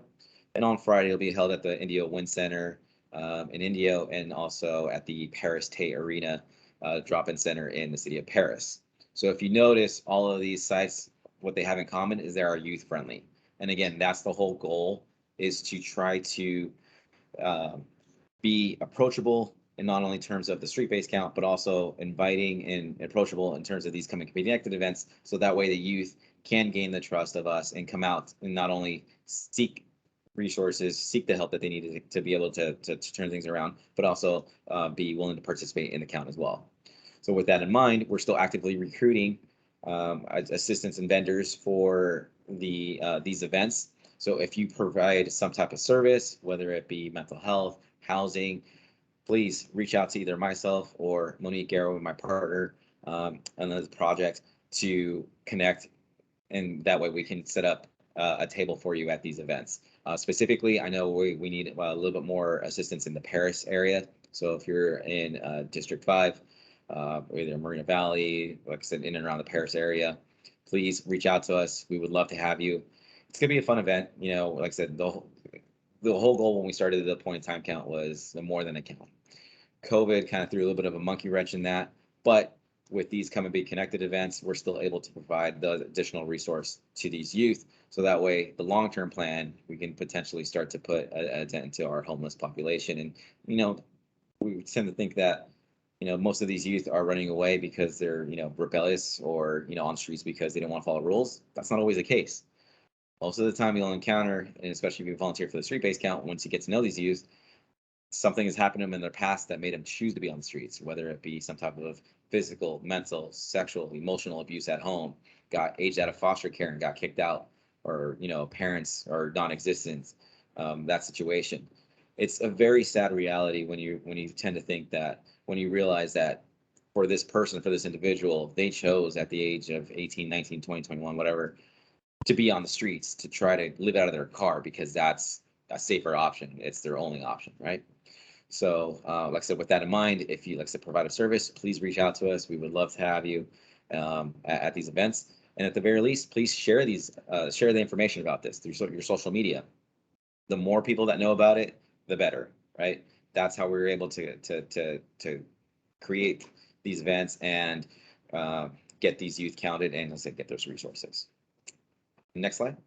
And on Friday, it'll be held at the Indio Wind Center in Indio, and also at the Paris Tate Arena Drop-In Center in the city of Paris. So if you notice, all of these sites, what they have in common is they are youth friendly. And again, that's the whole goal, is to try to be approachable, in not only terms of the street-based count, but also inviting and approachable in terms of these Come and Be Connected events. So that way the youth can gain the trust of us and come out and not only seek resources, seek the help that they need to be able to turn things around, but also be willing to participate in the count as well. So with that in mind, we're still actively recruiting assistants and vendors for these events. So if you provide some type of service, whether it be mental health, housing, please reach out to either myself or Monique Garrow, my partner on this project, to connect and that way we can set up a table for you at these events. Specifically, I know we need a little bit more assistance in the Paris area. So if you're in District 5, either Marina Valley, like I said, in and around the Paris area, please reach out to us. We would love to have you. It's gonna be a fun event. You know, like I said, the whole goal when we started the point in time count was more than a count. COVID kind of threw a little bit of a monkey wrench in that, but with these Come and Be Connected events, we're still able to provide the additional resource to these youth. So that way, the long-term plan, we can potentially start to put a dent into our homeless population. And, you know, we tend to think that, you know, most of these youth are running away because they're, you know, rebellious or, you know, on streets because they don't want to follow rules. That's not always the case. Most of the time you'll encounter, and especially if you volunteer for the street-based count, once you get to know these youth, something has happened to them in their past that made them choose to be on the streets, whether it be some type of physical, mental, sexual, emotional abuse at home, got aged out of foster care and got kicked out, or, you know, parents are non-existent, that situation. It's a very sad reality when you tend to think that, when you realize that for this person, for this individual, they chose at the age of 18, 19, 20, 21, whatever, to be on the streets, to try to live out of their car because that's a safer option. It's their only option, right? So, like I said, with that in mind, if you, like I said, provide a service, please reach out to us. We would love to have you at these events. And at the very least, please share share the information about this through your social media. The more people that know about it, the better, right? That's how we were able to create these events and get these youth counted and, let's say, get those resources. Next slide.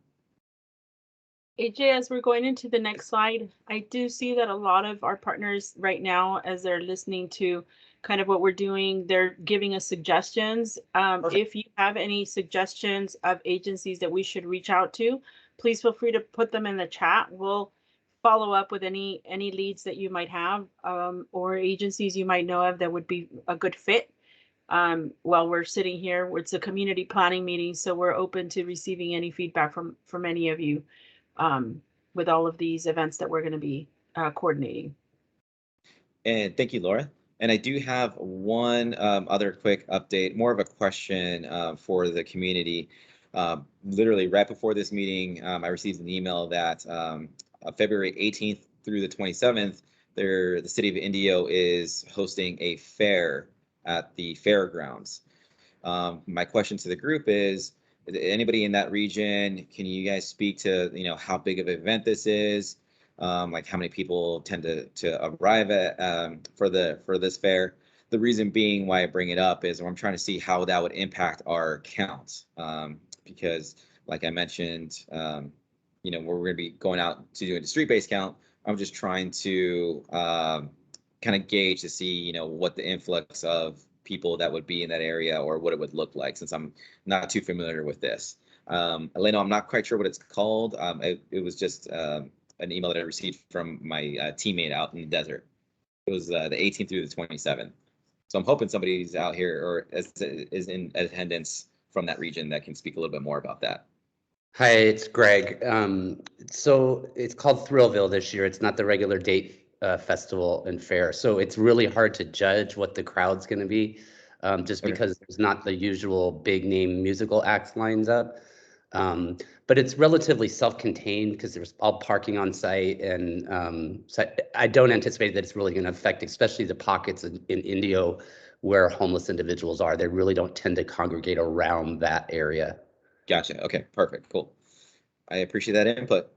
AJ, as we're going into the next slide, I do see that a lot of our partners right now, as they're listening to kind of what we're doing, they're giving us suggestions. If you have any suggestions of agencies that we should reach out to, please feel free to put them in the chat. We'll follow up with any leads that you might have, or agencies you might know of that would be a good fit. While we're sitting here, it's a community planning meeting, so we're open to receiving any feedback from any of you. With all of these events that we're going to be coordinating. And thank you, Laura. And I do have one other quick update, more of a question for the community. Literally right before this meeting, I received an email that February 18th through the 27th, the city of Indio is hosting a fair at the fairgrounds. My question to the group is, anybody in that region, can you guys speak to, you know, how big of an event this is? Like how many people tend to arrive at for this fair? The reason being why I bring it up is I'm trying to see how that would impact our count. Because like I mentioned, you know, we're going to be going out to doing the street-based count. I'm just trying to kind of gauge to see, you know, what the influx of people that would be in that area or what it would look like, since I'm not too familiar with this. Elena, I'm not quite sure what it's called. It was just an email that I received from my teammate out in the desert. It was the 18th through the 27th. So I'm hoping somebody's out here or is in attendance from that region that can speak a little bit more about that. Hi, it's Greg. So it's called Thrillville this year. It's not the regular date festival and fair. So it's really hard to judge what the crowd's going to be, just because there's not the usual big name musical acts lines up. But it's relatively self-contained because there's all parking on site, and so I don't anticipate that it's really going to affect, especially the pockets in Indio where homeless individuals are. They really don't tend to congregate around that area. Gotcha. Okay, perfect. Cool. I appreciate that input.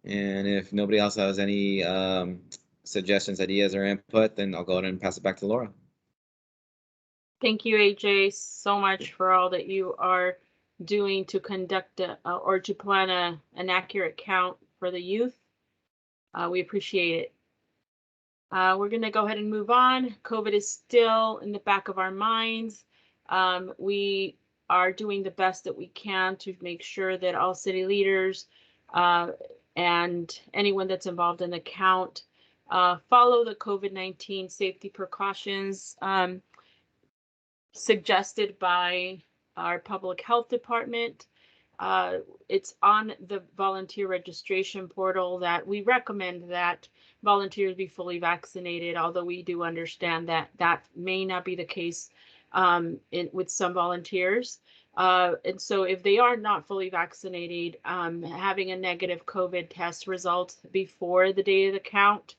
And if nobody else has any suggestions, ideas, or input, then I'll go ahead and pass it back to Laura. Thank you, AJ, so much for all that you are doing to conduct or to plan an accurate count for the youth. We appreciate it. We're going to go ahead and move on. COVID is still in the back of our minds. We are doing the best that we can to make sure that all city leaders and anyone that's involved in the count follow the COVID-19 safety precautions suggested by our public health department. It's on the volunteer registration portal that we recommend that volunteers be fully vaccinated, although we do understand that that may not be the case with some volunteers. And so if they are not fully vaccinated, having a negative COVID test result before the day of the count,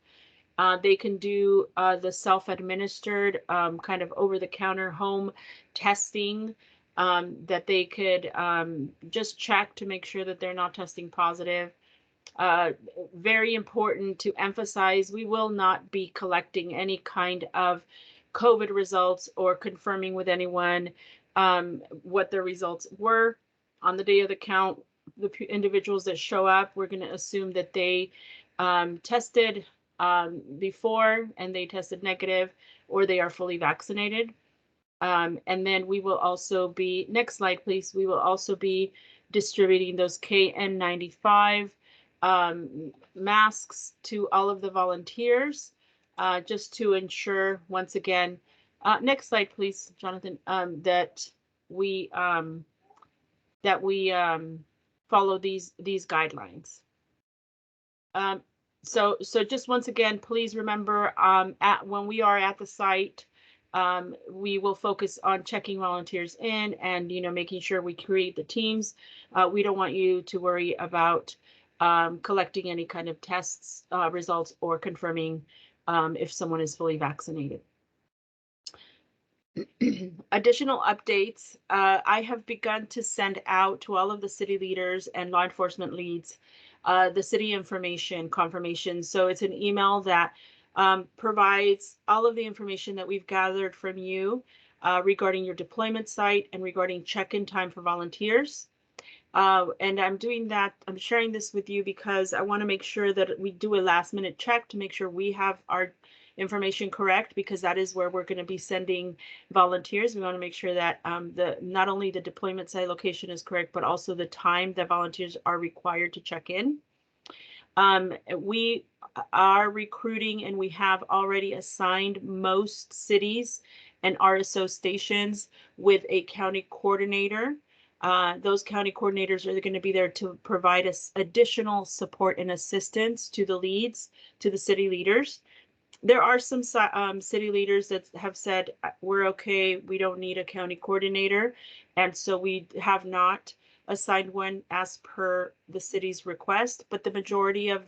they can do the self-administered kind of over-the-counter home testing that they could just check to make sure that they're not testing positive. Very important to emphasize, we will not be collecting any kind of COVID results or confirming with anyone what their results were on the day of the count. The individuals that show up, we're going to assume that they tested before and they tested negative, or they are fully vaccinated. And then we will also be, next slide, please. We will also be distributing those KN95 masks to all of the volunteers, just to ensure, once again, next slide, please, Jonathan, that we follow these guidelines. So just once again, please remember, when we are at the site, we will focus on checking volunteers in and, making sure we create the teams. We don't want you to worry about collecting any kind of tests results or confirming if someone is fully vaccinated. Additional updates. I have begun to send out to all of the city leaders and law enforcement leads the city information confirmation. So it's an email that provides all of the information that we've gathered from you regarding your deployment site and regarding check-in time for volunteers. And I'm doing that, I'm sharing this with you because I want to make sure that we do a last minute check to make sure we have our information correct, because that is where we're going to be sending volunteers. We want to make sure that not only the deployment site location is correct, but also the time that volunteers are required to check in. We are recruiting, and we have already assigned most cities and RSO stations with a county coordinator. Those county coordinators are going to be there to provide us additional support and assistance to the leads, to the city leaders. There are some city leaders that have said, we're okay, we don't need a county coordinator. And so we have not assigned one as per the city's request, but the majority of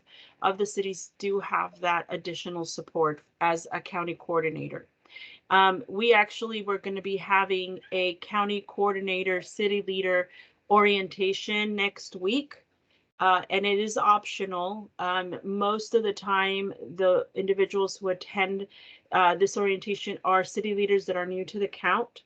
the cities do have that additional support as a county coordinator. We actually were going to be having a county coordinator, city leader orientation next week. And it is optional. Most of the time, the individuals who attend this orientation are city leaders that are new to the count.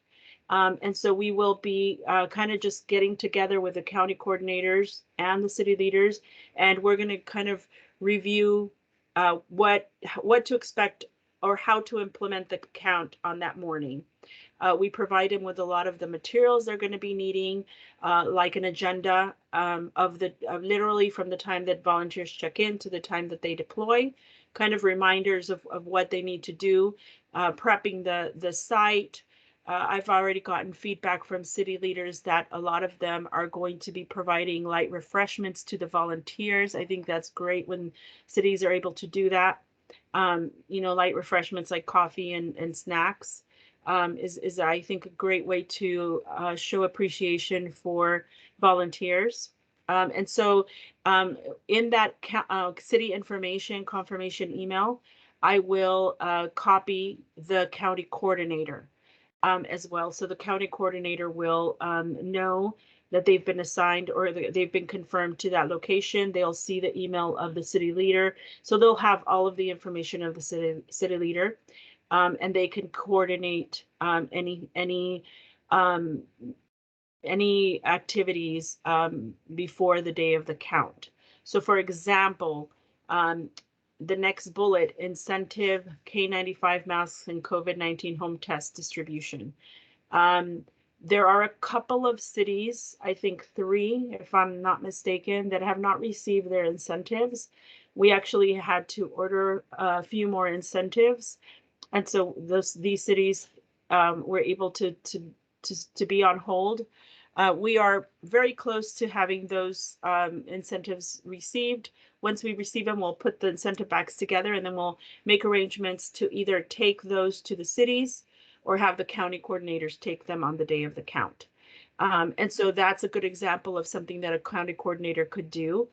And so we will be kind of just getting together with the county coordinators and the city leaders, and we're going to kind of review what to expect or how to implement the count on that morning. We provide them with a lot of the materials they're going to be needing, like an agenda of literally from the time that volunteers check in to the time that they deploy, kind of reminders of what they need to do, prepping the site. I've already gotten feedback from city leaders that a lot of them are going to be providing light refreshments to the volunteers. I think that's great when cities are able to do that. Light refreshments like coffee and snacks. Is I think a great way to show appreciation for volunteers. And so in that city information confirmation email, I will copy the county coordinator as well. So the county coordinator will know that they've been assigned or they've been confirmed to that location. They'll see the email of the city leader. So they'll have all of the information of the city leader. And they can coordinate any activities before the day of the count. So, for example, the next bullet: incentive K95 masks and COVID-19 home test distribution. There are a couple of cities, I think 3, if I'm not mistaken, that have not received their incentives. We actually had to order a few more incentives. And so these cities were able to be on hold. We are very close to having those incentives received. Once we receive them, we'll put the incentive bags together, and then we'll make arrangements to either take those to the cities or have the county coordinators take them on the day of the count. And so that's a good example of something that a county coordinator could do.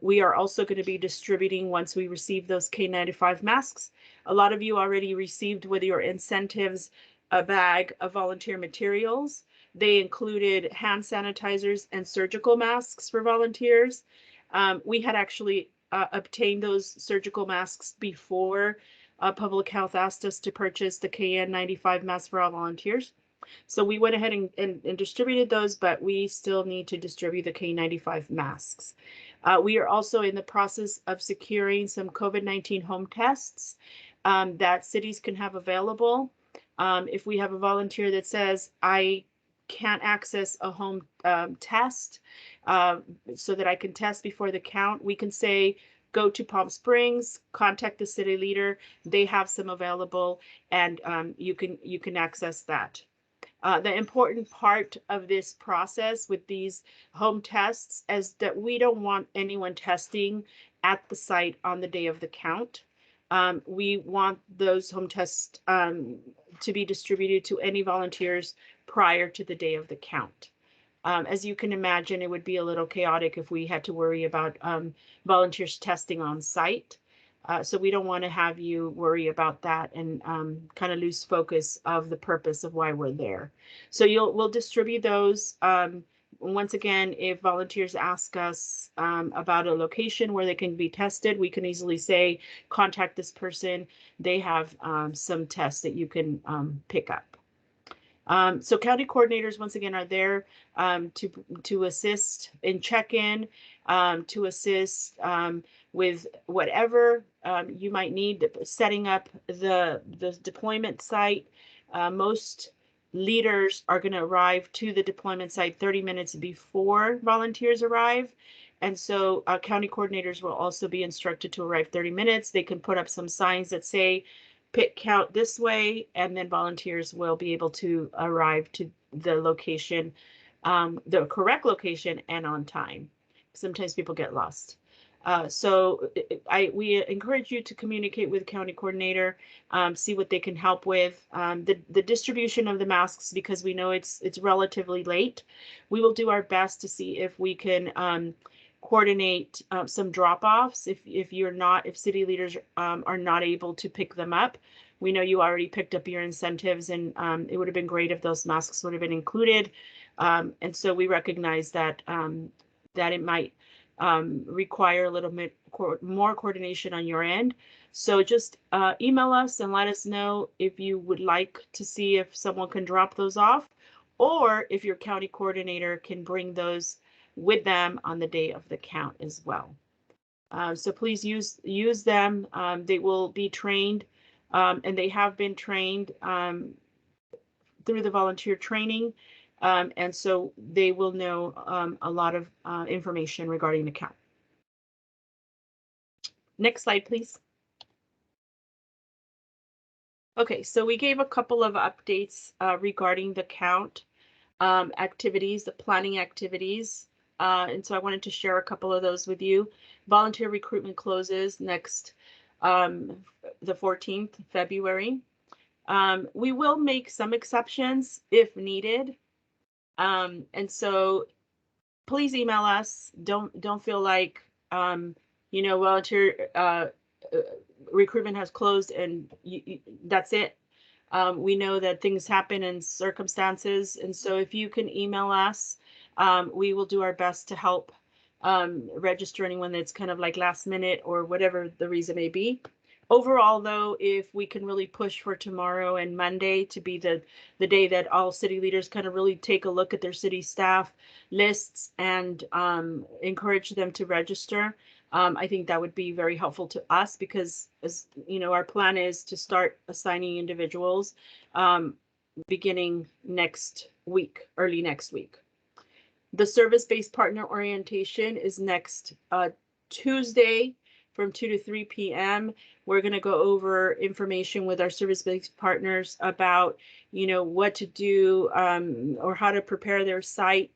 We are also going to be distributing, once we receive those K95 masks. A lot of you already received with your incentives a bag of volunteer materials. They included hand sanitizers and surgical masks for volunteers. We had actually obtained those surgical masks before public health asked us to purchase the KN95 masks for all volunteers. So we went ahead and distributed those, but we still need to distribute the K95 masks. We are also in the process of securing some COVID-19 home tests that cities can have available. If we have a volunteer that says, I can't access a home test so that I can test before the count, we can say, go to Palm Springs, contact the city leader. They have some available, and you can access that. The important part of this process with these home tests is that we don't want anyone testing at the site on the day of the count. We want those home tests to be distributed to any volunteers prior to the day of the count. As you can imagine, it would be a little chaotic if we had to worry about volunteers testing on site. So we don't want to have you worry about that and kind of lose focus of the purpose of why we're there. So we'll distribute those. Once again, if volunteers ask us about a location where they can be tested, we can easily say, contact this person. They have some tests that you can pick up. So county coordinators, once again, are there to assist in check-in, to assist with whatever you might need, setting up the deployment site. Most leaders are going to arrive to the deployment site 30 minutes before volunteers arrive. And so county coordinators will also be instructed to arrive 30 minutes. They can put up some signs that say, pick count this way, and then volunteers will be able to arrive to the location, the correct location, and on time. Sometimes people get lost. So we encourage you to communicate with county coordinator, see what they can help with. The distribution of the masks, because we know it's relatively late, we will do our best to see if we can coordinate some drop-offs if city leaders are not able to pick them up. We know you already picked up your incentives, and it would have been great if those masks would have been included. And so we recognize that that it might require a little bit more coordination on your end. So just email us and let us know if you would like to see if someone can drop those off, or if your county coordinator can bring those with them on the day of the count as well. So please use them. They will be trained, and they have been trained through the volunteer training. And so they will know a lot of information regarding the count. Next slide, please. Okay, so we gave a couple of updates regarding the count activities, the planning activities. And so I wanted to share a couple of those with you. Volunteer recruitment closes next, the 14th of February. We will make some exceptions if needed. And so please email us. Don't feel like, volunteer recruitment has closed and that's it. We know that things happen in circumstances. And so if you can email us, we will do our best to help register anyone that's kind of like last minute or whatever the reason may be. Overall, though, if we can really push for tomorrow and Monday to be the day that all city leaders kind of really take a look at their city staff lists and encourage them to register, I think that would be very helpful to us, because, as you know, our plan is to start assigning individuals beginning next week, early next week. The service-based partner orientation is next Tuesday from 2 to 3 p.m. We're going to go over information with our service-based partners about, what to do or how to prepare their site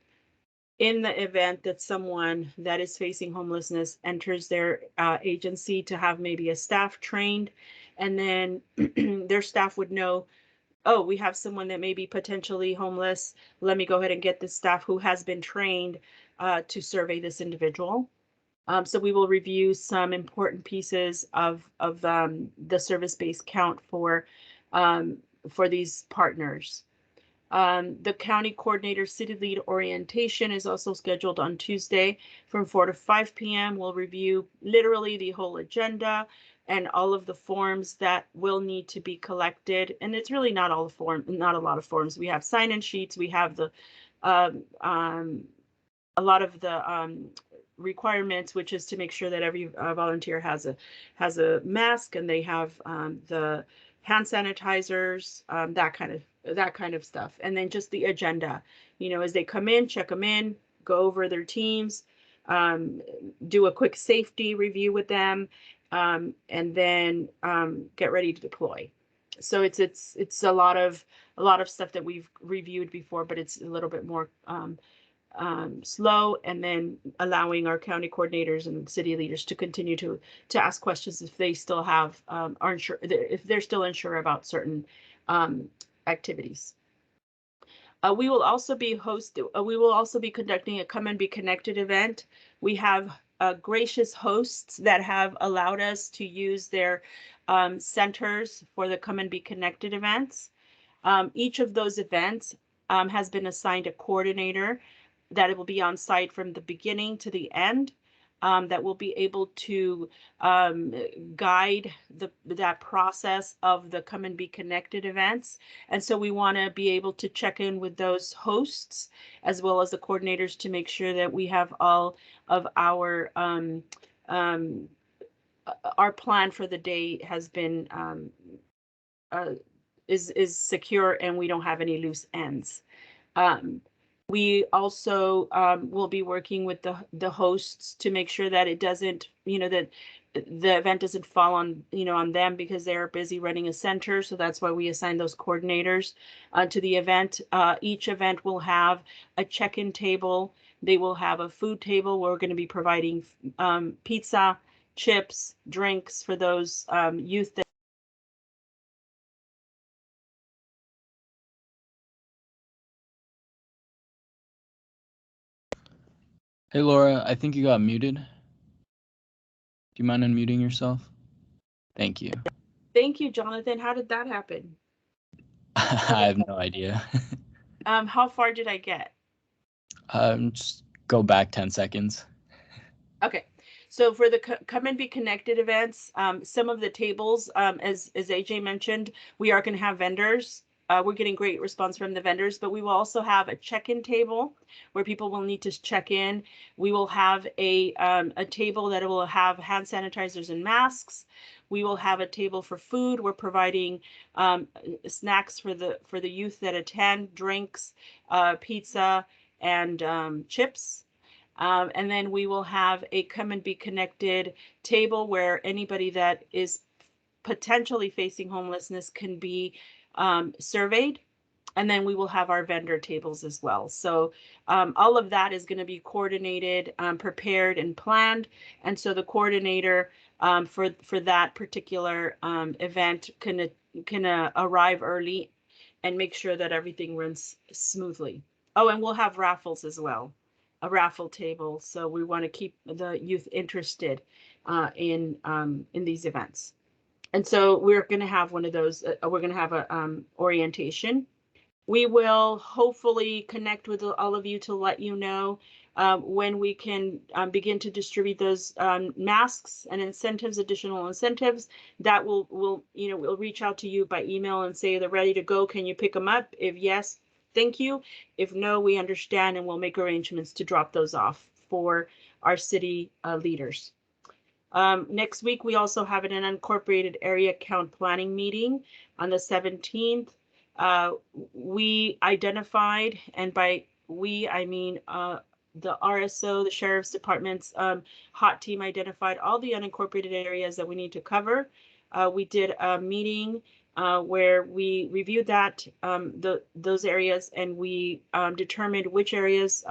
in the event that someone that is facing homelessness enters their agency, to have maybe a staff trained, and then their staff would know oh, we have someone that may be potentially homeless. Let me go ahead and get the staff who has been trained to survey this individual. So we will review some important pieces of the service-based count for these partners. The county coordinator city lead orientation is also scheduled on Tuesday from 4 to 5 p.m. We'll review literally the whole agenda and all of the forms that will need to be collected. And it's really not all the not a lot of forms. We have sign-in sheets. We have the a lot of the requirements, which is to make sure that every volunteer has a mask and they have the hand sanitizers, that kind of stuff. And then just the agenda, you know, as they come in, check them in, go over their teams, do a quick safety review with them, and then get ready to deploy. So it's a lot of stuff that we've reviewed before, but it's a little bit more slow, and then allowing our county coordinators and city leaders to continue to ask questions if they still have are unsure, if they're still unsure about certain activities. We will also be conducting a Come and Be Connected event. We have gracious hosts that have allowed us to use their centers for the Come and Be Connected events. Each of those events has been assigned a coordinator that it will be on site from the beginning to the end, that will be able to guide that process of the Come and Be Connected events. And so we want to be able to check in with those hosts as well as the coordinators to make sure that we have all of our plan for the day has been is secure and we don't have any loose ends. We also will be working with the hosts to make sure that it doesn't, you know, that the event doesn't fall on, you know, on them because they're busy running a center. So that's why we assign those coordinators to the event. Each event will have a check-in table. They will have a food table. We're going to be providing pizza, chips, drinks for those youth that Hey Laura, I think you got muted. Do you mind unmuting yourself? Thank you. Thank you, Jonathan. How did that happen? I have no idea. How far did I get? Just go back 10 seconds. Okay. So for the Come and Be Connected events, some of the tables, as AJ mentioned, we are going to have vendors. We're getting great response from the vendors, but we will also have a check-in table where people will need to check in. We will have a table that will have hand sanitizers and masks. We will have a table for food. We're providing snacks for the youth that attend, drinks, pizza, and chips. And then we will have a Come and Be Connected table where anybody that is potentially facing homelessness can be surveyed. And then we will have our vendor tables as well. So all of that is going to be coordinated, prepared, and planned. And so the coordinator for that particular event can arrive early and make sure that everything runs smoothly. Oh, and we'll have raffles as well, a raffle table. So we want to keep the youth interested in these events. And so we're going to have one of those. We're going to have a orientation. We will hopefully connect with all of you to let you know when we can begin to distribute those masks and incentives, additional incentives. That we'll reach out to you by email and say they're ready to go. Can you pick them up? If yes, thank you. If no, we understand and we'll make arrangements to drop those off for our city leaders. Next week, we also have an unincorporated area count planning meeting on the 17th. We identified, and by we, I mean the RSO, the Sheriff's Department's hot team identified all the unincorporated areas that we need to cover. We did a meeting where we reviewed those areas, and we determined which areas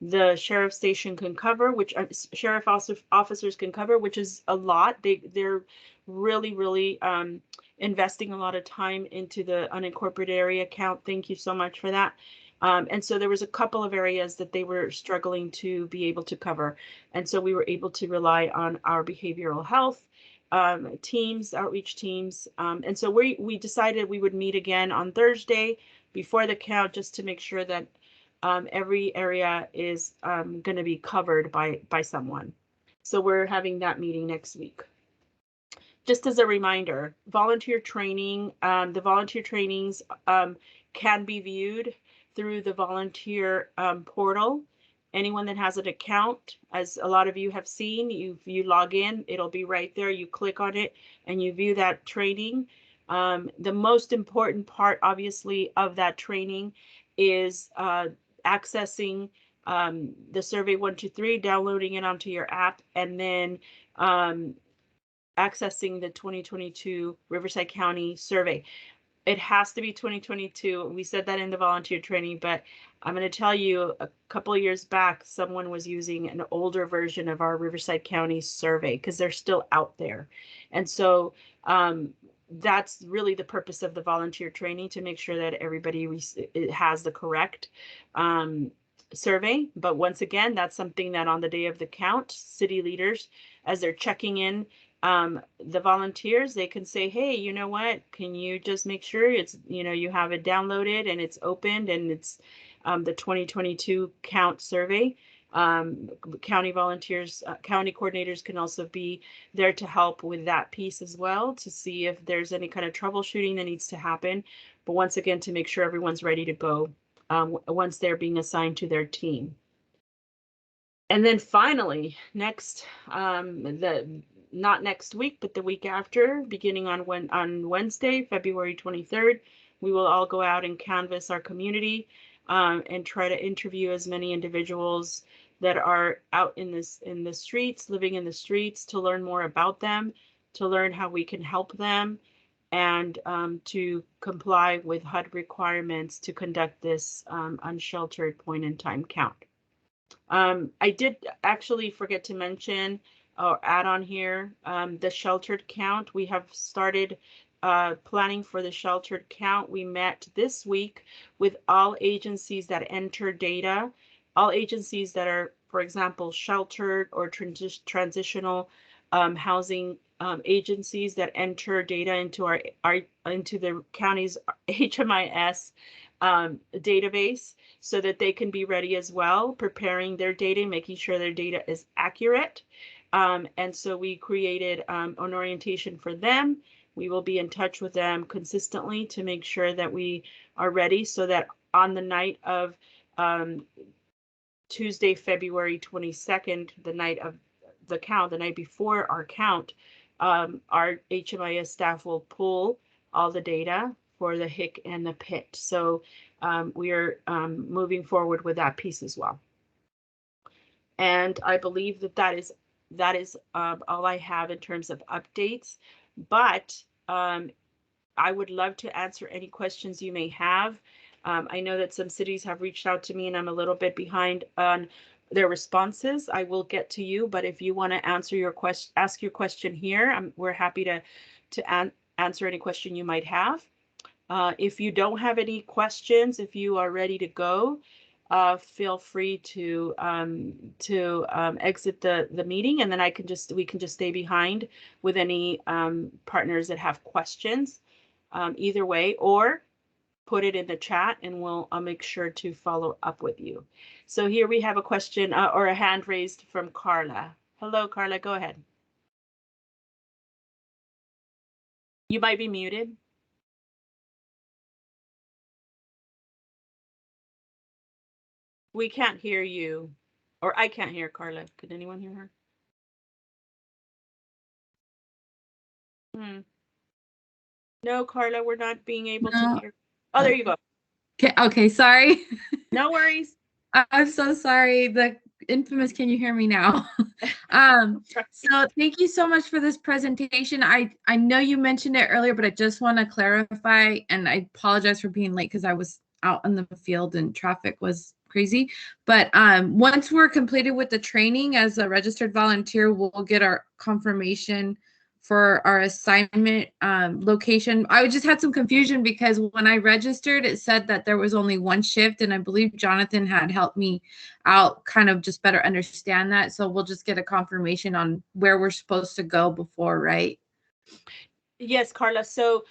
the sheriff station can cover, which sheriff officers can cover, which is a lot. They're really investing a lot of time into the unincorporated area count. Thank you so much for that. And so there was a couple of areas that they were struggling to be able to cover. And so we were able to rely on our behavioral health teams, outreach teams. And so we decided we would meet again on Thursday before the count, just to make sure that every area is going to be covered by someone. So we're having that meeting next week. Just as a reminder, volunteer training, the volunteer trainings can be viewed through the volunteer portal. Anyone that has an account, as a lot of you have seen, you log in, it'll be right there. You click on it and you view that training. The most important part, obviously, of that training is accessing the Survey 123, downloading it onto your app, and then accessing the 2022 Riverside County survey. It has to be 2022. We said that in the volunteer training, but I'm going to tell you, a couple of years back, someone was using an older version of our Riverside County survey because they're still out there. And so that's really the purpose of the volunteer training, to make sure that everybody has the correct survey. But once again, that's something that on the day of the count, city leaders, as they're checking in the volunteers, they can say, hey, you know what, can you just make sure it's, you have it downloaded and it's opened and it's the 2022 count survey. County volunteers, county coordinators can also be there to help with that piece as well, to see if there's any kind of troubleshooting that needs to happen. But once again, to make sure everyone's ready to go once they're being assigned to their team. And then finally, next, not next week, but the week after, beginning on Wednesday, February 23rd, we will all go out and canvass our community and try to interview as many individuals that are out in the streets, living in the streets, to learn more about them, to learn how we can help them, and to comply with HUD requirements to conduct this unsheltered point-in-time count. I did actually forget to mention or add on here the sheltered count. We have started planning for the sheltered count. We met this week with all agencies that enter data, all agencies that are, for example, sheltered or transitional housing agencies that enter data into into the county's HMIS database, so that they can be ready as well, preparing their data, making sure their data is accurate. And so we created an orientation for them. We will be in touch with them consistently to make sure that we are ready, so that on the night of Tuesday, February 22nd, the night of the count, the night before our count, our HMIS staff will pull all the data for the HIC and the PIT. So we are moving forward with that piece as well. And I believe that is all I have in terms of updates. But I would love to answer any questions you may have. I know that some cities have reached out to me and I'm a little bit behind on their responses. I will get to you, but if you want to answer your question, ask your question here, we're happy to answer any question you might have. If you don't have any questions, if you are ready to go, feel free to exit the meeting, and then we can just stay behind with any partners that have questions, either way, or put it in the chat and I'll make sure to follow up with you. So here we have a question or a hand raised from Carla. Hello, Carla, go ahead. You might be muted. We can't hear you, or I can't hear Carla. Could anyone hear her? No, Carla, we're not being able to hear. Oh, there you go. Okay, sorry. No worries. I'm so sorry. The infamous, can you hear me now? So thank you so much for this presentation. I know you mentioned it earlier, but I just want to clarify, and I apologize for being late because I was out in the field and traffic was crazy. But once we're completed with the training as a registered volunteer, we'll get our confirmation for our assignment location. I just had some confusion because when I registered, it said that there was only one shift, and I believe Jonathan had helped me out kind of just better understand that. So we'll just get a confirmation on where we're supposed to go before, right? Yes, Carla. So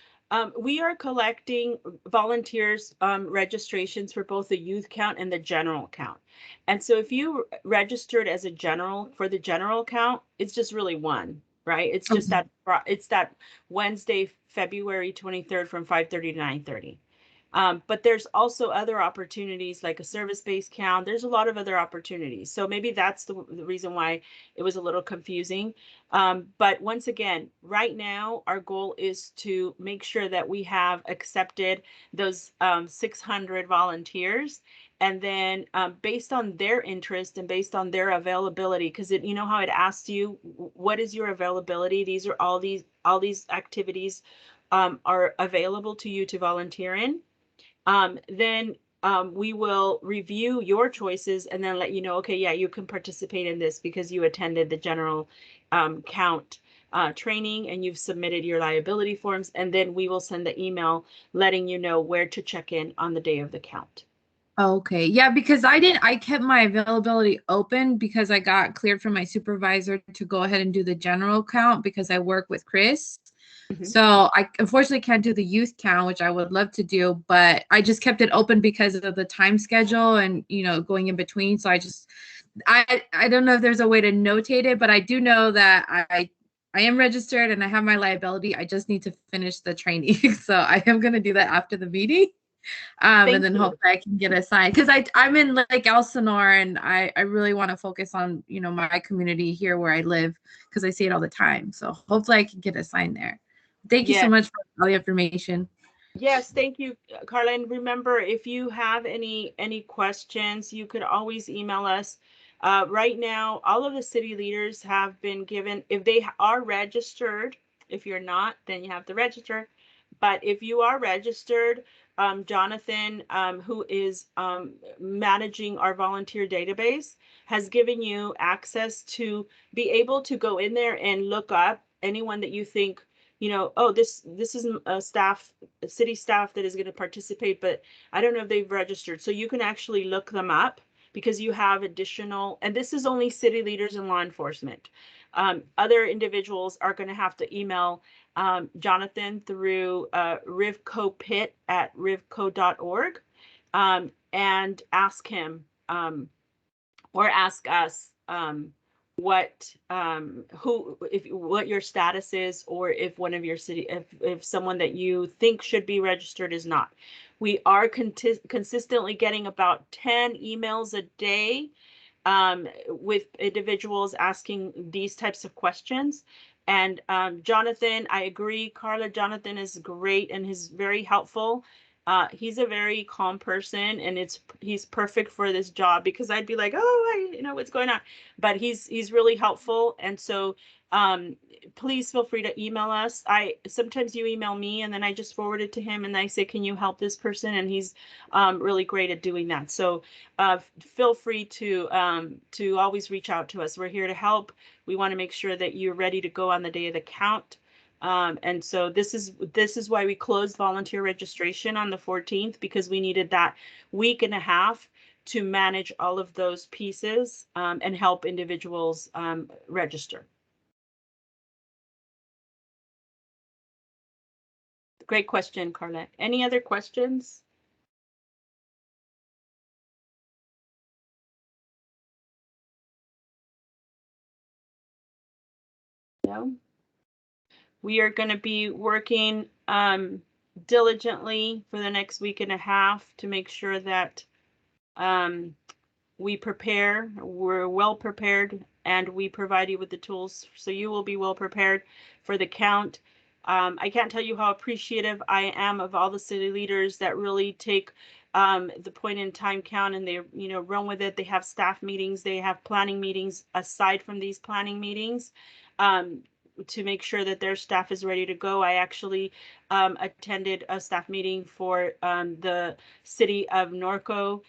we are collecting volunteers registrations for both the youth count and the general count. And so if you registered as a general for the general count, it's just really one, right? It's just that it's that Wednesday, February 23rd from 5:30 to 9:30. But there's also other opportunities like a service-based count. There's a lot of other opportunities. So maybe that's the reason why it was a little confusing. But once again, right now, our goal is to make sure that we have accepted those 600 volunteers. And then based on their interest and based on their availability, because you know how it asks you, what is your availability? These are all these activities are available to you to volunteer in. Then we will review your choices and then let you know, okay, yeah, you can participate in this because you attended the general count training and you've submitted your liability forms. And then we will send the email letting you know where to check in on the day of the count. Okay. Yeah, because I kept my availability open because I got cleared from my supervisor to go ahead and do the general count because I work with Chris. So I unfortunately can't do the youth count, which I would love to do, but I just kept it open because of the time schedule and, you know, going in between. So I don't know if there's a way to notate it, but I do know that I am registered and I have my liability. I just need to finish the training. So I am going to do that after the meeting. And then hopefully I can get assigned because I'm in like Elsinore and I really want to focus on, you know, my community here where I live because I see it all the time. So hopefully I can get assigned there. Thank you so much for all the information. Yes, thank you, Carla. And remember, if you have any questions, you could always email us. Right now, all of the city leaders have been given, if they are registered, if you're not, then you have to register. But if you are registered, Jonathan, who is managing our volunteer database, has given you access to be able to go in there and look up anyone that you think, you know, oh, this is a city staff that is going to participate, but I don't know if they've registered. So you can actually look them up because you have additional, and this is only city leaders and law enforcement. Other individuals are going to have to email Jonathan through rivcopit@rivco.org and ask him or ask us what your status is, or if one of your if someone that you think should be registered is not. We are consistently getting about 10 emails a day with individuals asking these types of questions. And Jonathan, I agree, Carla, Jonathan is great and he's very helpful. He's a very calm person and he's perfect for this job because I'd be like, oh, you know what's going on, but he's really helpful. And so please feel free to email us. Sometimes you email me and then I just forward it to him and I say, can you help this person? And he's really great at doing that. So feel free to always reach out to us. We're here to help. We want to make sure that you're ready to go on the day of the count. And so this is why we closed volunteer registration on the 14th, because we needed that week and a half to manage all of those pieces and help individuals register. Great question, Carla. Any other questions? No? We are going to be working diligently for the next week and a half to make sure that we're well prepared, and we provide you with the tools so you will be well prepared for the count. I can't tell you how appreciative I am of all the city leaders that really take the point in time count and they, you know, run with it. They have staff meetings, they have planning meetings aside from these planning meetings to make sure that their staff is ready to go. I actually attended a staff meeting for the city of Norco.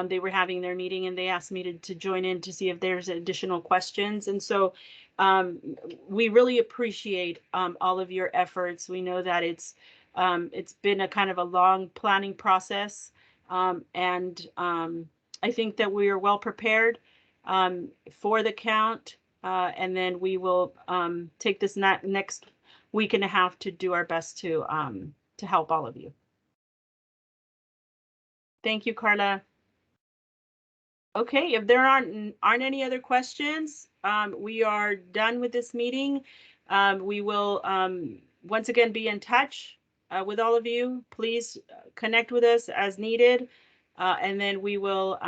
They were having their meeting and they asked me to join in to see if there's additional questions. And so we really appreciate all of your efforts. We know that it's been a kind of a long planning process, and I think that we are well prepared for the count, and then we will take this next week and a half to do our best to help all of you. Thank you, Carla. Okay, if there aren't any other questions, we are done with this meeting. We will once again be in touch with all of you. Please connect with us as needed, and then we will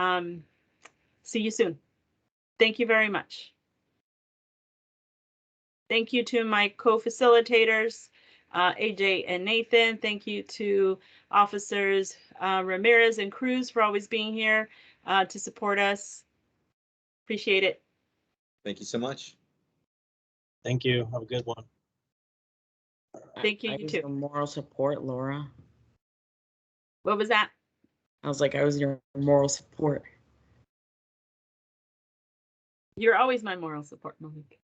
see you soon. Thank you very much. Thank you to my co-facilitators, AJ and Nathan. Thank you to officers Ramirez and Cruz for always being here to support us. Appreciate it. Thank you so much. Thank you. Have a good one. Thank you, I you was too. your moral support, Laura. What was that? I was like, I was your moral support. You're always my moral support, Malik.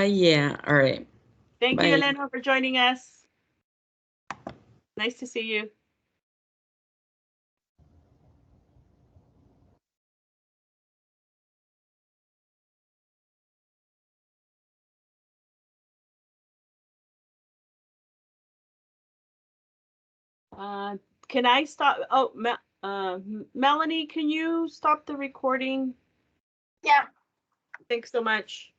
Yeah. All right. Thank Bye. you, Elena, for joining us. Nice to see you. Can I stop? Oh, Melanie, can you stop the recording? Yeah. Thanks so much.